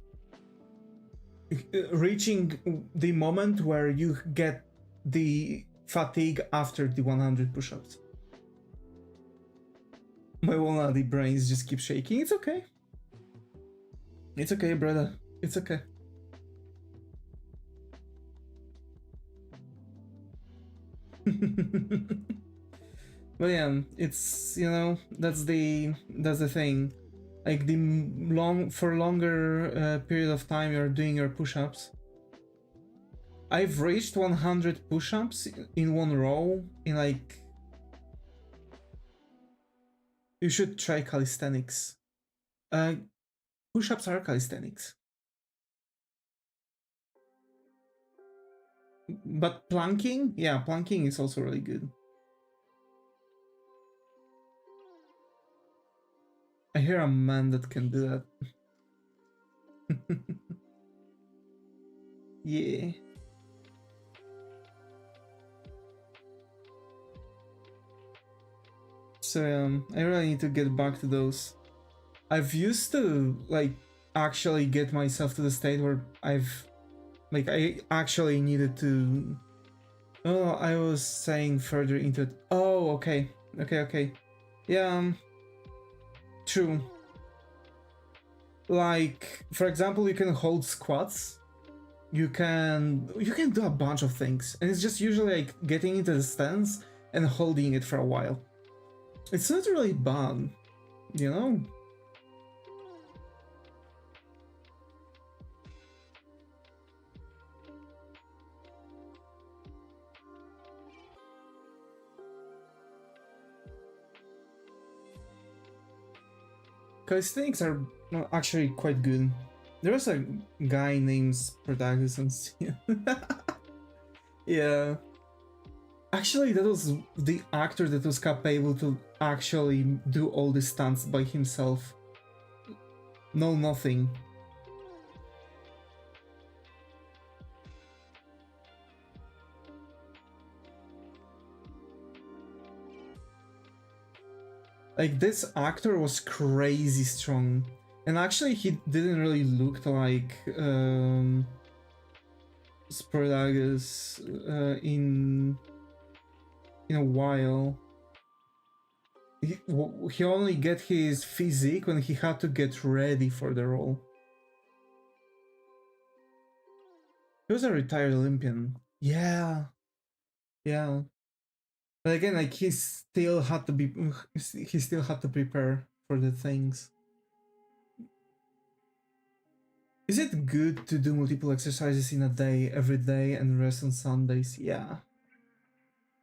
Speaker 1: Reaching the moment where you get the fatigue after the 100 push-ups. My one-lady brains just keep shaking. It's okay. It's okay, brother. It's okay. But yeah, it's, you know, that's the thing. Like for longer period of time you're doing your push-ups. I've reached 100 push-ups in one row in like. You should try calisthenics. Push-ups are calisthenics. But planking? Yeah, planking is also really good. I hear a man that can do that. Yeah. So I really need to get back to those. I've used to like actually get myself to the state where I actually needed to. Oh, I was saying further into it. Oh, okay. Yeah, true. Like, for example, you can hold squats. You can do a bunch of things, and it's just usually like getting into the stance and holding it for a while. It's not really bad, you know? Calisthenics are actually quite good. There was a guy named Protagonist. Yeah. Actually, that was the actor that was capable to actually do all the stunts by himself. No, nothing. Like, this actor was crazy strong. And actually, he didn't really look like Sportagus in a while. He only get his physique when he had to get ready for the role. He was a retired Olympian. Yeah. Yeah. But again, like he still had to prepare for the things. Is it good to do multiple exercises in a day, every day, and rest on Sundays? Yeah.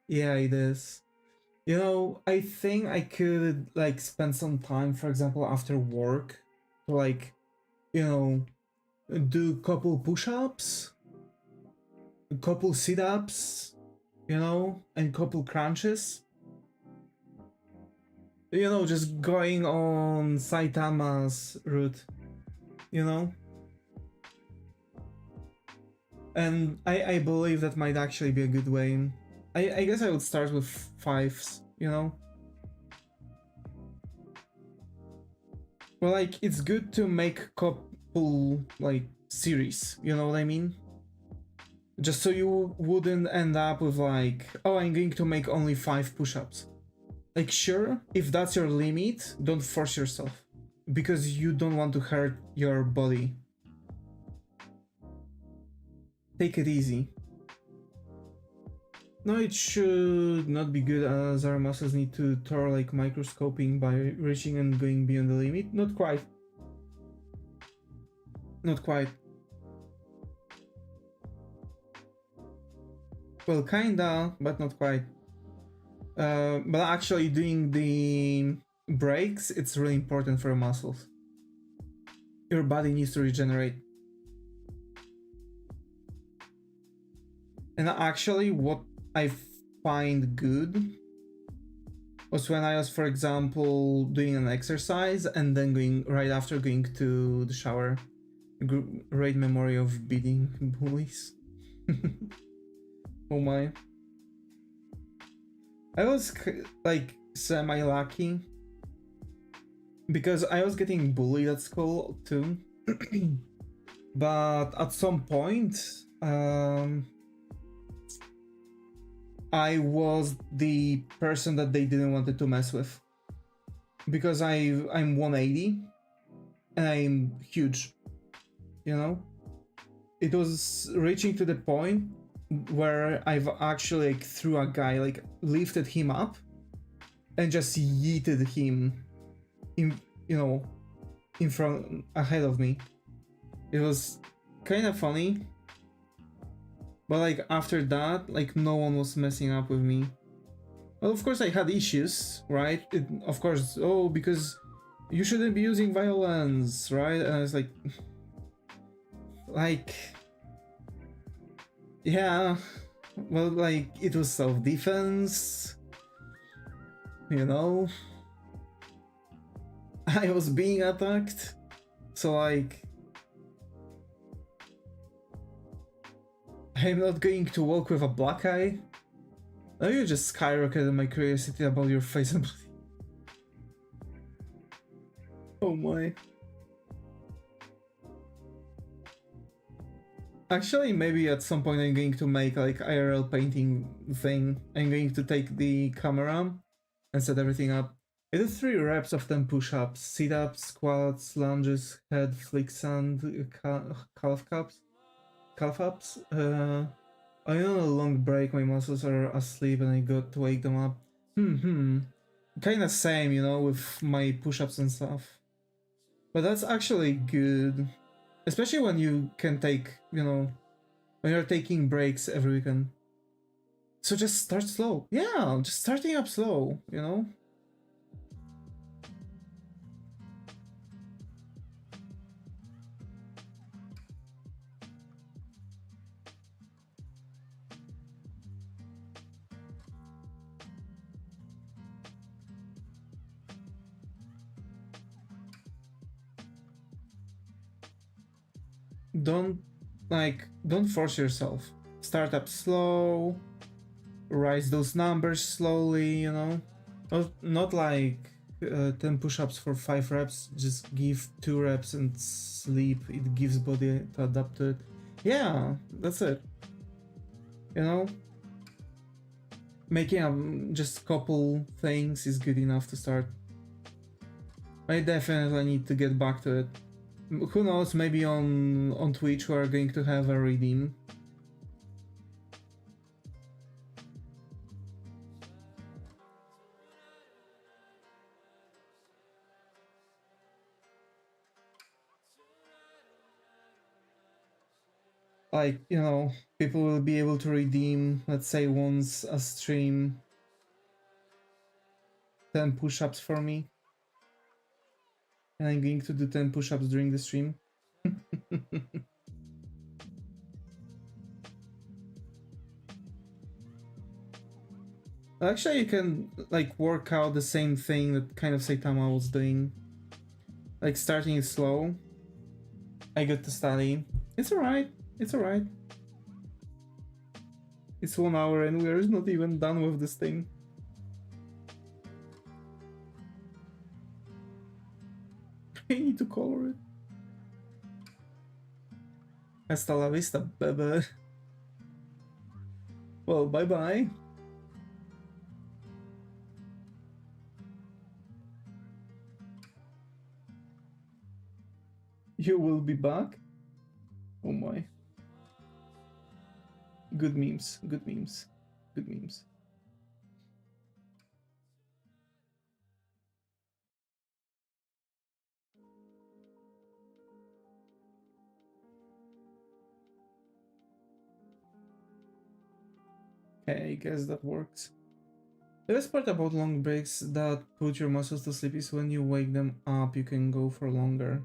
Speaker 1: Yeah, it is. You know, I think I could like spend some time, for example, after work to like, you know, do couple push-ups, a couple sit-ups, you know, and couple crunches. You know, just going on Saitama's route, you know? And I believe that might actually be a good way. I guess I would start with 5s, you know? Well, like, it's good to make couple, like, series, you know what I mean? Just so you wouldn't end up with like, oh, I'm going to make only 5 push-ups. Like, sure, if that's your limit, don't force yourself. Because you don't want to hurt your body. Take it easy. No, it should not be good as our muscles need to tour like microscoping by reaching and going beyond the limit. Not quite. Not quite. Well, kinda, but not quite. But actually doing the breaks, it's really important for your muscles. Your body needs to regenerate. And actually what I find good was when I was, for example, doing an exercise and then going right after going to the shower. Great memory of beating bullies. Oh my. I was like semi-lucky because I was getting bullied at school too. But at some point, I was the person that they didn't want to mess with. Because I'm 180 and I'm huge, you know? It was reaching to the point where I've actually like threw a guy, like lifted him up and just yeeted him in, you know, in front, ahead of me. It was kind of funny. But like after that, like no one was messing up with me. Well, of course I had issues, right? Of course, oh, because you shouldn't be using violence, right? And I was like, yeah, well, like it was self-defense, you know? I was being attacked, so like, I'm not going to walk with a black eye. Now you just skyrocketed my curiosity about your face and body. Oh my. Actually, maybe at some point I'm going to make like IRL painting thing. I'm going to take the camera and set everything up. I do 3 reps of 10 push-ups, sit-ups, squats, lunges, head flicks, and calf-ups. I on a long break, my muscles are asleep and I got to wake them up. Kinda same, you know, with my push-ups and stuff. But that's actually good. Especially when you can take, you know, when you're taking breaks every weekend. So just start slow. Yeah, just starting up slow, you know? Don't force yourself. Start up slow, rise those numbers slowly, you know? Not like 10 push-ups for 5 reps, just give 2 reps and sleep. It gives body to adapt to it. Yeah, that's it. You know, making just couple things is good enough to start. I definitely need to get back to it. Who knows, maybe on Twitch we are going to have a redeem. Like, you know, people will be able to redeem, let's say once a stream, 10 push-ups for me. And I'm going to do 10 push-ups during the stream. Actually, you can like work out the same thing that kind of Saitama was doing. Like starting it slow. I got to study. It's alright. It's alright. It's 1 hour and we're not even done with this thing. I need to color it. Hasta la vista, baby. Well, bye-bye. You will be back? Oh my. Good memes, good memes, good memes. Okay, I guess that works. The best part about long breaks that put your muscles to sleep is when you wake them up, you can go for longer.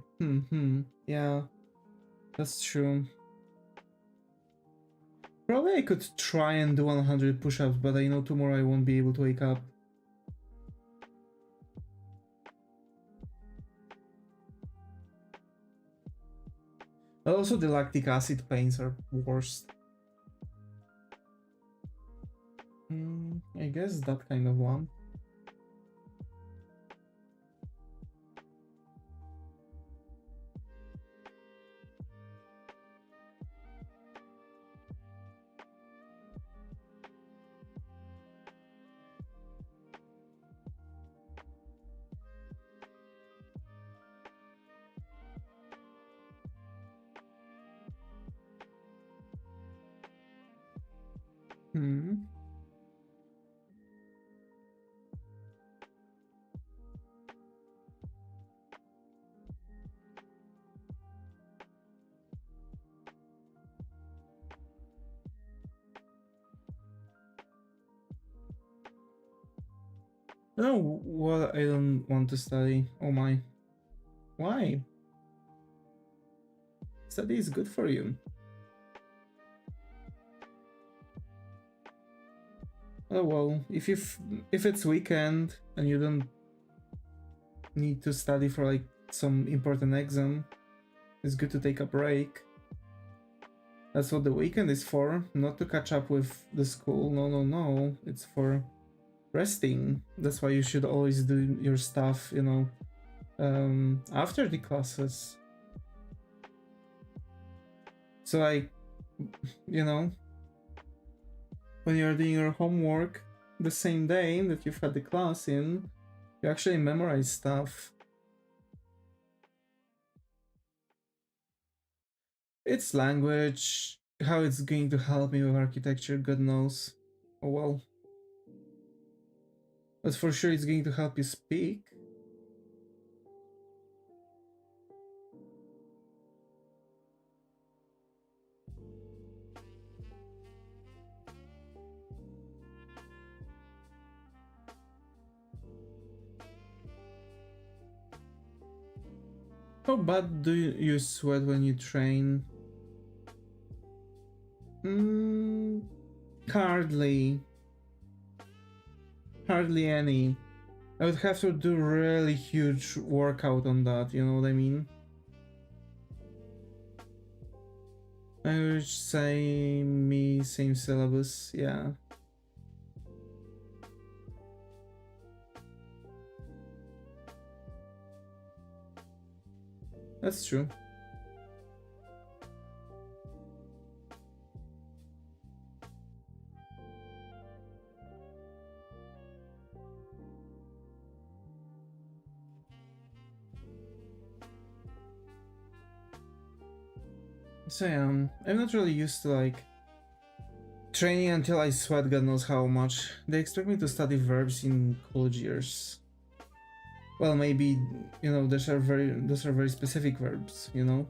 Speaker 1: Yeah, that's true. Probably I could try and do 100 push-ups, but I know tomorrow I won't be able to wake up. But also the lactic acid pains are worst. I guess that kind of one. No, well, I don't want to study. Oh my. Why? Study is good for you. Oh well, if it's weekend and you don't need to study for like some important exam, it's good to take a break. That's what the weekend is for, not to catch up with the school. No, it's for resting. That's why you should always do your stuff, you know, after the classes. So like, you know, when you're doing your homework the same day that you've had the class in, you actually memorize stuff. It's language. How it's going to help me with architecture, God knows. Oh well. But for sure it's going to help you speak. How bad do you sweat when you train? Hardly. Hardly any. I would have to do really huge workout on that, you know what I mean? I would say me, same syllabus, yeah. That's true. So yeah, I'm not really used to like training until I sweat God knows how much. They expect me to study verbs in college years. Well, maybe, you know, those are very specific verbs, you know.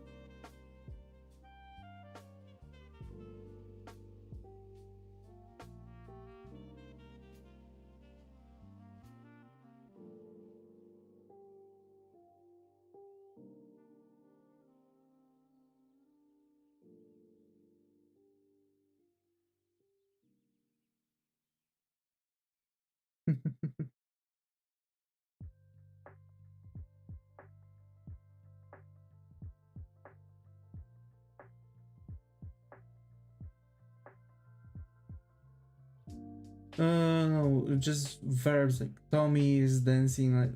Speaker 1: No, just verbs like Tommy is dancing like.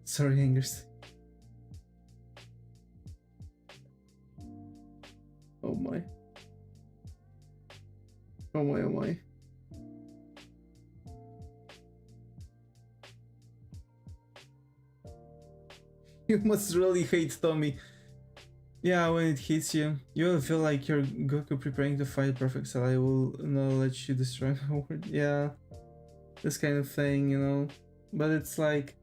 Speaker 1: Sorry, Angers. Oh my. Oh my, oh my. You must really hate Tommy. Yeah, when it hits you, you will feel like you're Goku preparing to fight Perfect Cell. I will not let you destroy my world. Yeah, this kind of thing, you know. But it's like,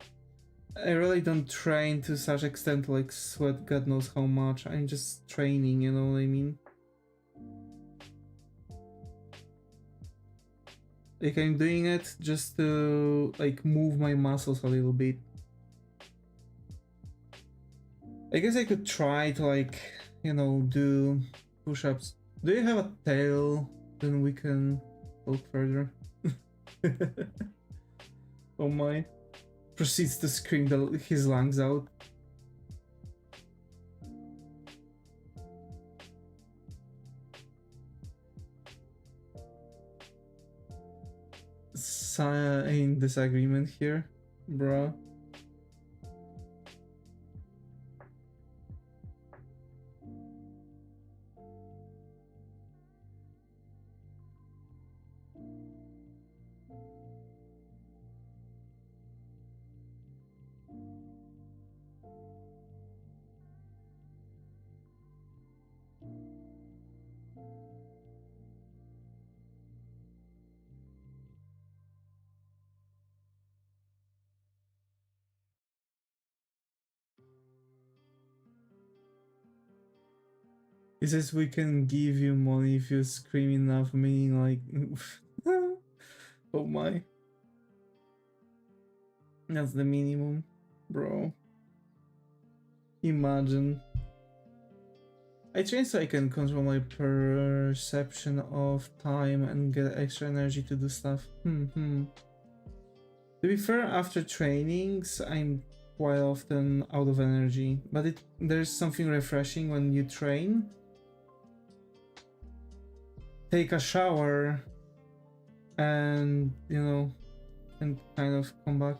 Speaker 1: I really don't train to such extent to like sweat God knows how much. I'm just training, you know what I mean? Like I'm doing it just to like move my muscles a little bit. I guess I could try to like, you know, do push-ups. Do you have a tail? Then we can talk further. Oh my. Proceeds to scream his lungs out. Sign disagreement here, bruh. He says we can give you money if you scream enough, meaning like... Oh my. That's the minimum, bro. Imagine. I train so I can control my perception of time and get extra energy to do stuff. To be fair, after trainings, I'm quite often out of energy, but there's something refreshing when you train, take a shower, and, you know, and kind of come back.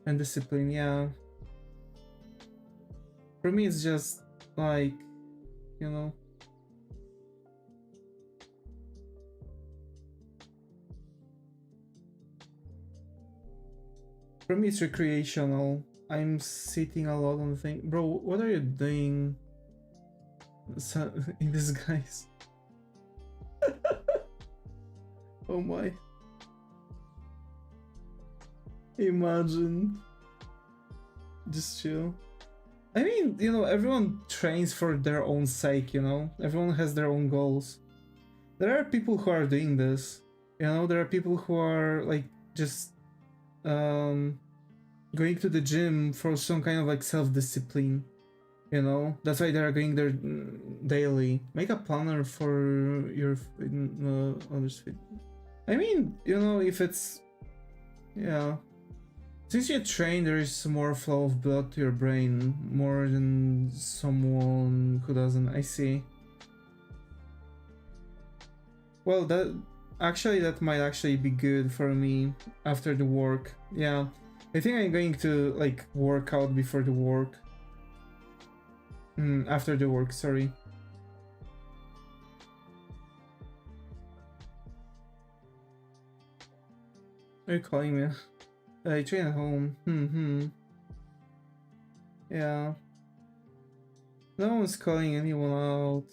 Speaker 1: And discipline, yeah. For me, it's just like, you know. For me, it's recreational. I'm sitting a lot on the thing. Bro, what are you doing in disguise? Oh my. Imagine. Just chill. I mean, you know, everyone trains for their own sake, you know? Everyone has their own goals. There are people who are doing this. You know, there are people who are like just going to the gym for some kind of like self-discipline. You know, that's why they are going there daily. Make a planner for your others' fit. I mean, you know, if it's, yeah. Since you train, there is more flow of blood to your brain, more than someone who doesn't. I see. Well, that might actually be good for me after the work. Yeah, I think I'm going to like work out before the work. After the work, sorry. Are you calling me? I train at home. Yeah. No one's calling anyone out.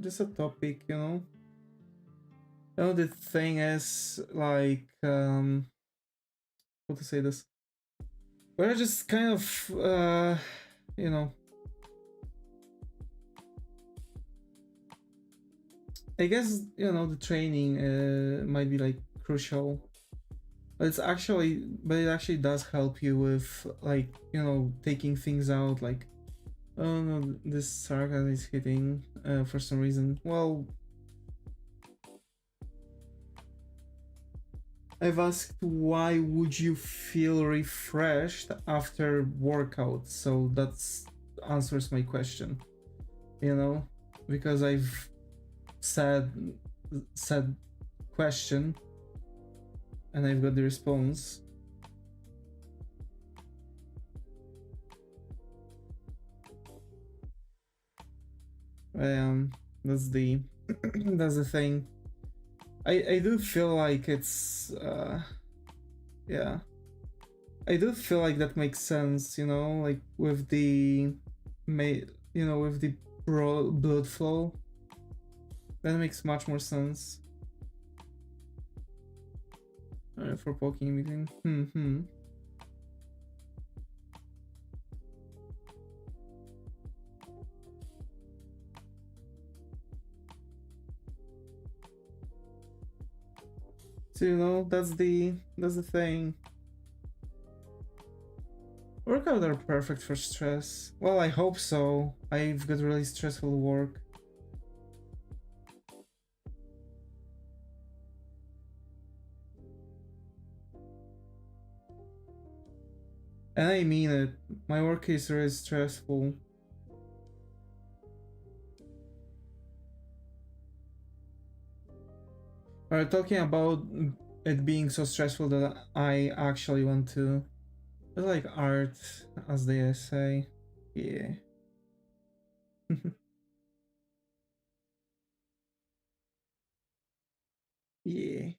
Speaker 1: Just a topic, you know? No, the thing is, like, how to say this? We're just kind of, you know, I guess, you know, the training might be like crucial. But it actually does help you with, like, you know, taking things out, like, oh no, this sarcasm is hitting for some reason. Well, I've asked why would you feel refreshed after workout, so that's answers my question, you know, because I've said question and I've got the response. That's the that's the thing. I do feel like it's yeah, I do feel like that makes sense, you know, like with the with the blood flow, that makes much more sense. For poking meeting. So, you know, that's the thing. Workouts are perfect for stress. Well, I hope so. I've got really stressful work. And I mean it. My work is really stressful. We're talking about it being so stressful that I actually want to. I like art, as they say. Yeah. Yeah.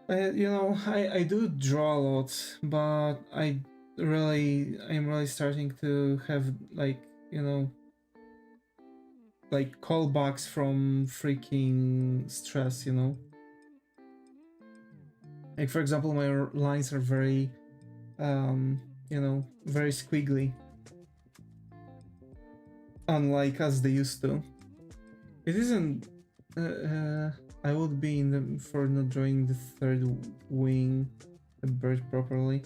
Speaker 1: You know, I do draw a lot, but I'm really starting to have, like, you know, like callbacks from freaking stress, you know. Like, for example, my lines are very, you know, very squiggly, unlike as they used to. It isn't. I would be in the for not drawing the third wing, the bird properly.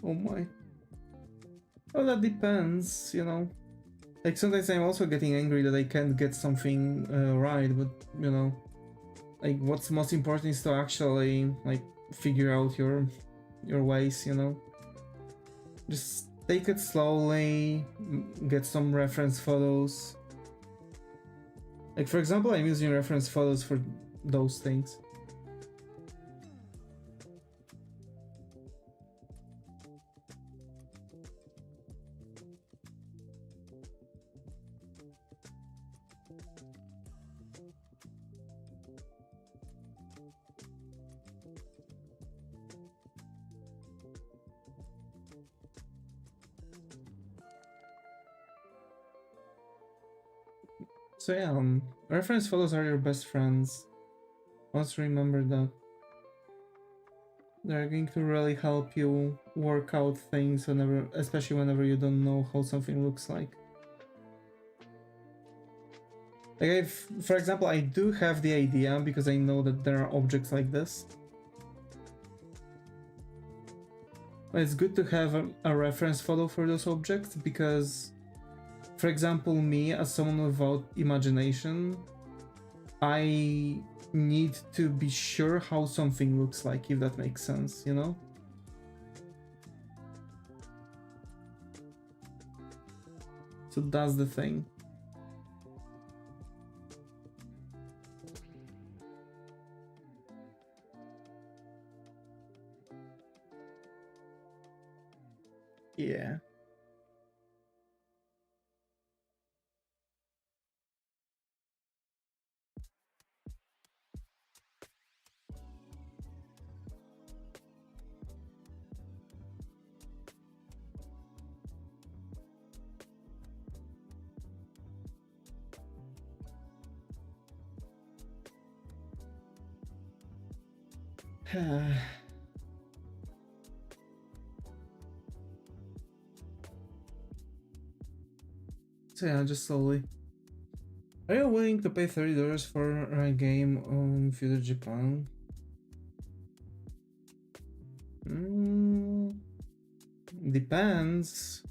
Speaker 1: Oh my. Well, that depends, you know. Like, sometimes I'm also getting angry that I can't get something right, but, you know, like, what's most important is to actually, like, figure out your ways, you know. Just take it slowly, get some reference photos. Like, for example, I'm using reference photos for those things. So yeah, reference photos are your best friends. Let's remember that. They're going to really help you work out things whenever, especially whenever you don't know how something looks like. Like, for example, I do have the idea because I know that there are objects like this. But it's good to have a reference photo for those objects because, for example, me as someone without imagination, I need to be sure how something looks like, if that makes sense, you know? So that's the thing. Yeah. So yeah, just slowly. Are you willing to pay $30 for a game on Future Japan? Depends.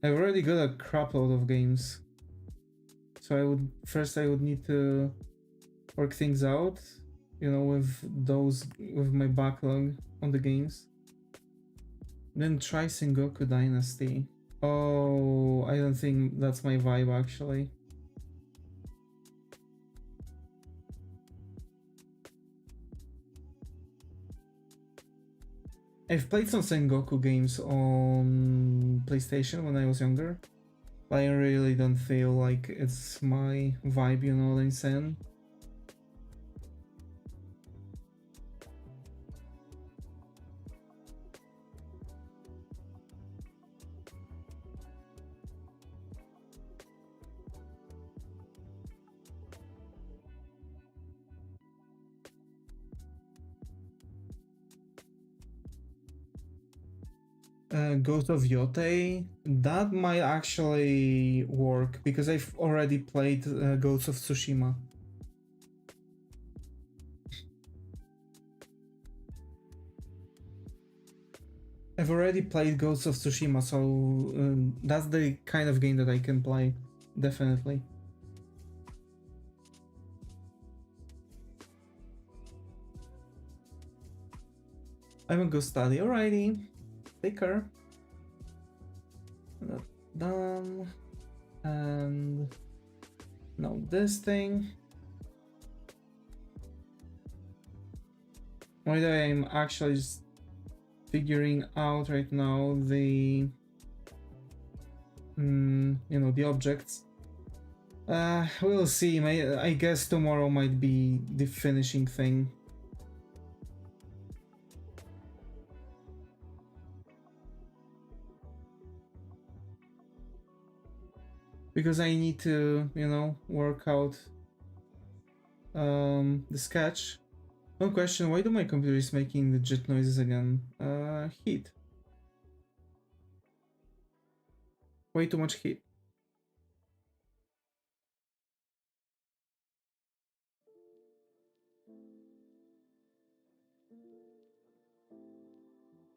Speaker 1: I've already got a crap load of games. So I would need to work things out, you know, with my backlog on the games. Then try Sengoku Dynasty. Oh, I don't think that's my vibe actually. I've played some Sengoku games on PlayStation when I was younger, but I really don't feel like it's my vibe, you know what I'm saying? Ghost of Yote, that might actually work because I've already played Ghost of Tsushima. I've already played Ghost of Tsushima, so that's the kind of game that I can play, definitely. I'm a go study, alrighty. Take care. Done. And now this thing. By the way, I'm actually just figuring out right now the you know, the objects. We'll see. I guess tomorrow might be the finishing thing. Because I need to, you know, work out the sketch. One question, why do my computer is making the jet noises again? Heat. Way too much heat.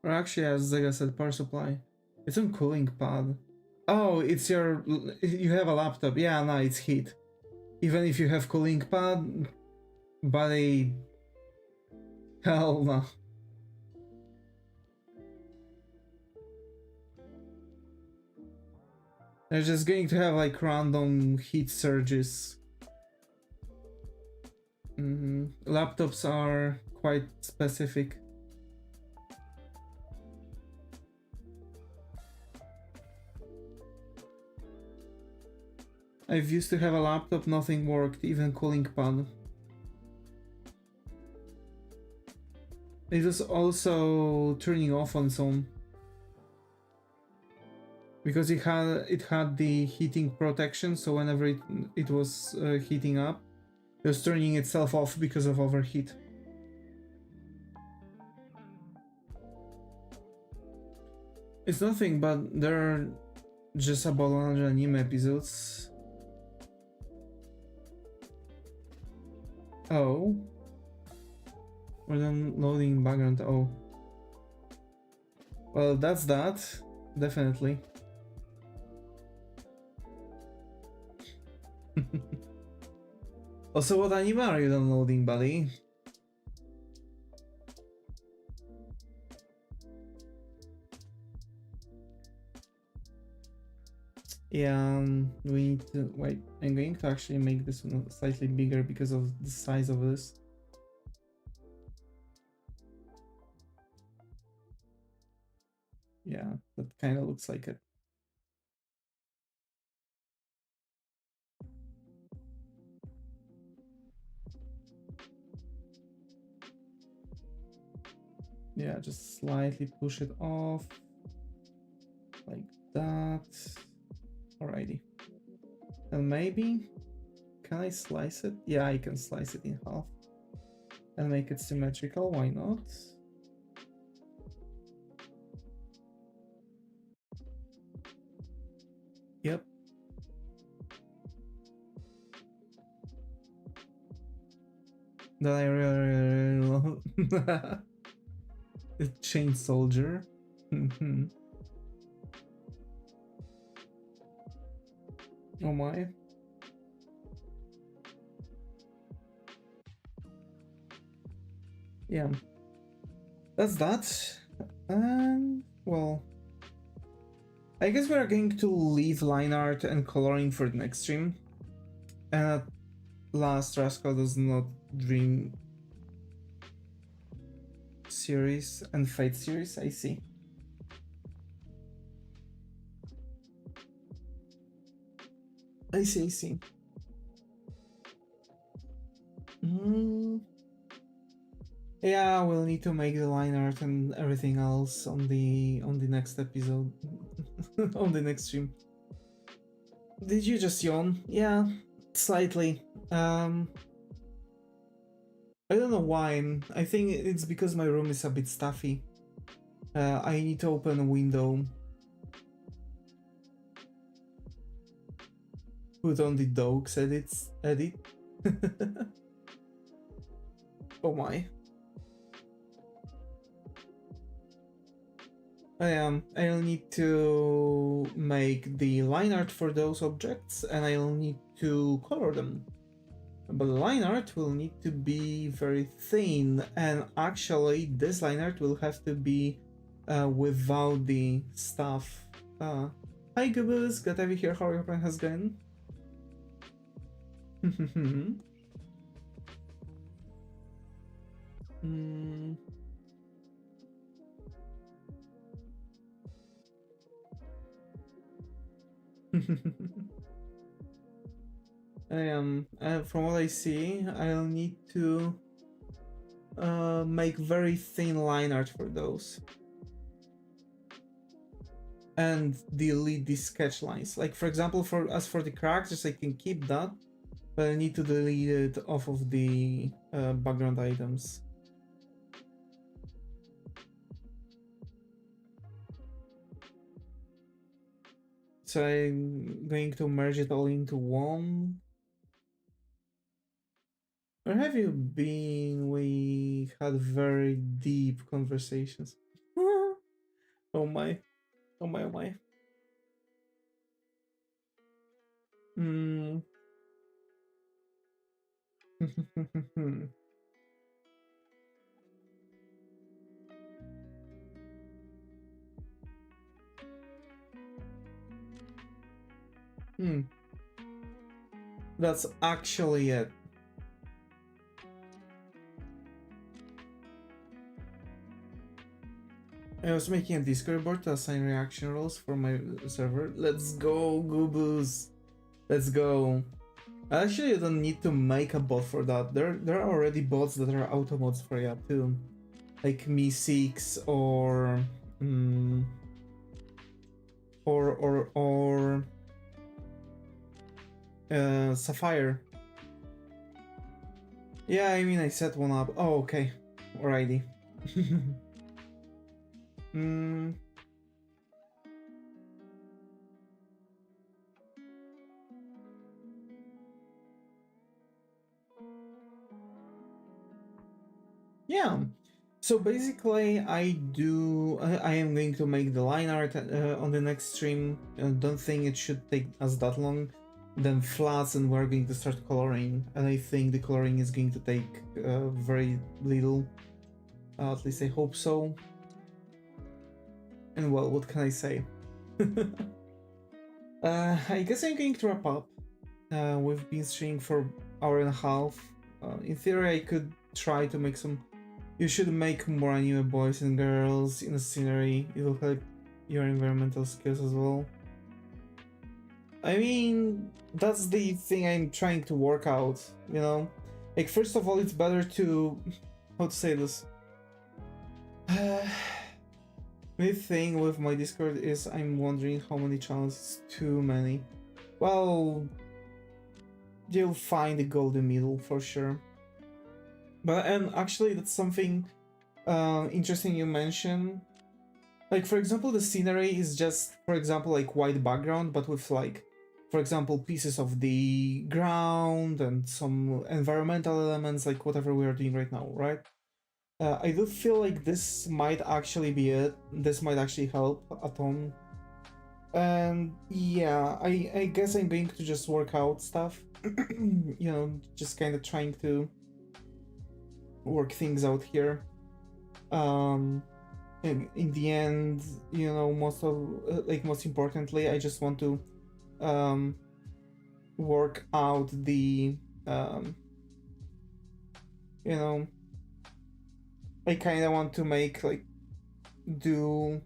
Speaker 1: Or actually, as Zega said, power supply. It's on cooling pad. Oh, it's your... You have a laptop. Yeah, no, it's heat. Even if you have cooling pad, buddy... Hell no. They're just going to have like random heat surges. Laptops are quite specific. I've used to have a laptop, nothing worked, even cooling pad. It was also turning off on some. Because it had the heating protection, so whenever it was heating up, it was turning itself off because of overheat. It's nothing, but there are just about 100 anime episodes. Oh. We're then loading background. Oh. Well, that's that. Definitely. Also, what anime are you downloading, buddy? Yeah, we need to wait. I'm going to actually make this one slightly bigger because of the size of this. Yeah, that kind of looks like it. Yeah, just slightly push it off like that. Alrighty. And maybe, can I slice it? Yeah, I can slice it in half and make it symmetrical. Why not? Yep. That I really love. The chain soldier. Oh my. Yeah. That's that. And well, I guess we're going to leave line art and coloring for the next stream. And at last, Rascal does not dream series and Fate series. I see. I see. Yeah, we'll need to make the line art and everything else on the next episode, on the next stream. Did you just yawn? Yeah, slightly. I don't know why. I think it's because my room is a bit stuffy. I need to open a window. Put on the dogs edit. Oh my. I'll need to make the line art for those objects and I'll need to color them. But line art will need to be very thin, and actually this line art will have to be without the stuff. Hi Goobus, glad to have you here, how your plan has gone? From what I see, I'll need to make very thin line art for those. And delete the sketch lines. Like for example, for the characters, I can keep that, but I need to delete it off of the background items. So I'm going to merge it all into one. Where have you been? We had very deep conversations. Oh my. Oh my, oh my. That's actually it. I was making a Discord board to assign reaction roles for my server. Let's go, Goobus. Let's go. Actually, you don't need to make a bot for that. There are already bots that are auto mods for you too, like Me6 or Sapphire. Yeah, I mean I set one up. Oh, okay, alrighty. Yeah. So basically, I am going to make the line art on the next stream. Don't think it should take us that long. Then flats, and we're going to start coloring. And I think the coloring is going to take very little. At least I hope so. And well, what can I say? I guess I'm going to wrap up. We've been streaming for an hour and a half. In theory, I could try to make some. You should make more anime boys and girls in the scenery. It will help your environmental skills as well. I mean, that's the thing I'm trying to work out, you know? Like, first of all, it's better to... How to say this? The thing with my Discord is I'm wondering how many channels is too many. Well, you'll find the golden middle for sure. But, and actually, that's something interesting you mentioned. Like, for example, the scenery is just, for example, like white background, but with like, for example, pieces of the ground and some environmental elements, like whatever we are doing right now, right? I do feel like this might actually be it. This might actually help a ton. And yeah, I guess I'm going to just work out stuff. You know, just kind of trying to work things out here. In the end, you know, most importantly, I just want to work out the you know, I kind of want to make do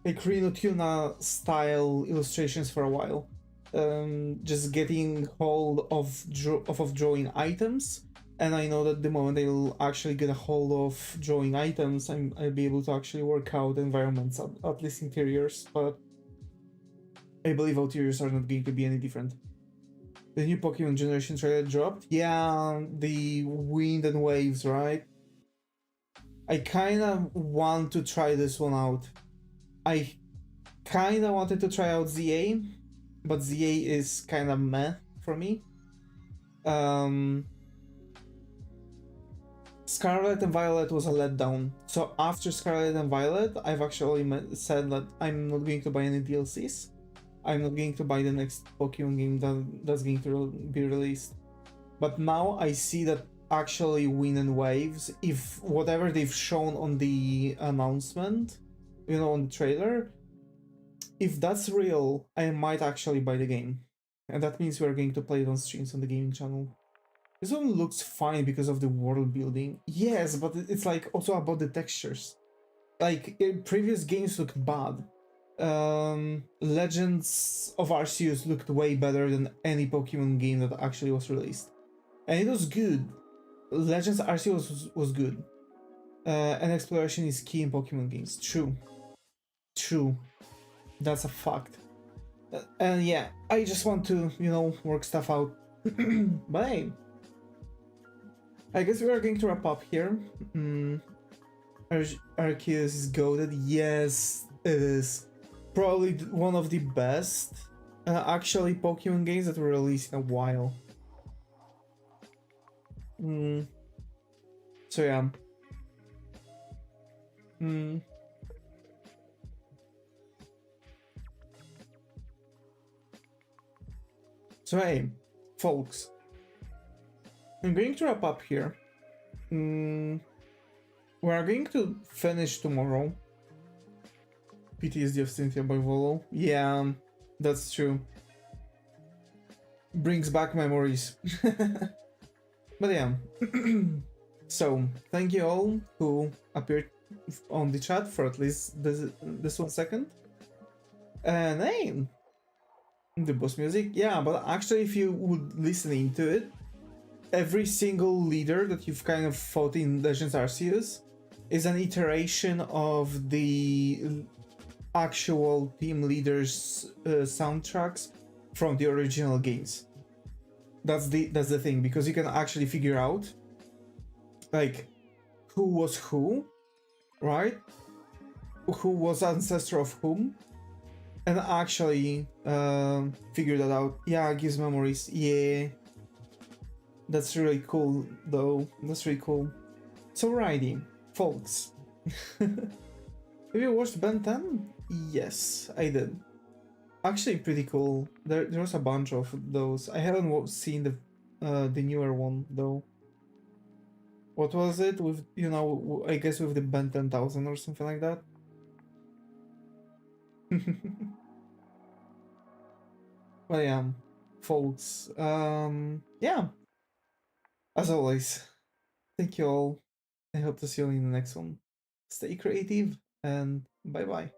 Speaker 1: Reno Tuna style illustrations for a while. Just getting hold of drawing items, and I know that the moment I'll actually get a hold of drawing items, I'll be able to actually work out environments, at least interiors, but I believe outteriors are not going to be any different. The new Pokemon generation trailer dropped? Yeah, the wind and waves, right? I kinda want to try this one out. I kinda wanted to try out ZA, but ZA is kinda meh for me. Scarlet and Violet was a letdown. So after Scarlet and Violet, I've actually said that I'm not going to buy any DLCs. I'm not going to buy the next Pokemon game that's going to be released. But now I see that actually Wind and Waves, if whatever they've shown on the announcement, you know, on the trailer, if that's real, I might actually buy the game. And that means we're going to play it on streams on the gaming channel. This one looks fine because of the world building. Yes, but it's like also about the textures. Like, previous games looked bad. Legends of Arceus looked way better than any Pokemon game that actually was released. And it was good. Legends Arceus was good. And exploration is key in Pokemon games. True. True. That's a fact. And yeah, I just want to, you know, work stuff out. But hey, I guess we are going to wrap up here. Arceus is goated. Yes, it is. Probably one of the best, actually, Pokemon games that were released in a while. So yeah. So hey, folks, I'm going to wrap up here. We are going to finish tomorrow. PTSD of Cynthia by Volo. Yeah, that's true. Brings back memories. But yeah. So, thank you all who appeared on the chat for at least this 1 second. And hey, the boss music, yeah, but actually if you would listening to it, every single leader that you've kind of fought in Legends Arceus is an iteration of the actual team leaders' soundtracks from the original games. That's the thing, because you can actually figure out like who was who, right? Who was ancestor of whom, and actually figure that out. Yeah, it gives memories. Yeah, that's really cool though. That's really cool. So righty, folks. Have you watched Ben 10? Yes, I did. Actually, pretty cool. There was a bunch of those. I haven't seen the newer one though. What was it with, you know, I guess with the Ben 10,000 or something like that? Well, yeah, folks. Yeah. As always, thank you all. I hope to see you in the next one. Stay creative and bye bye.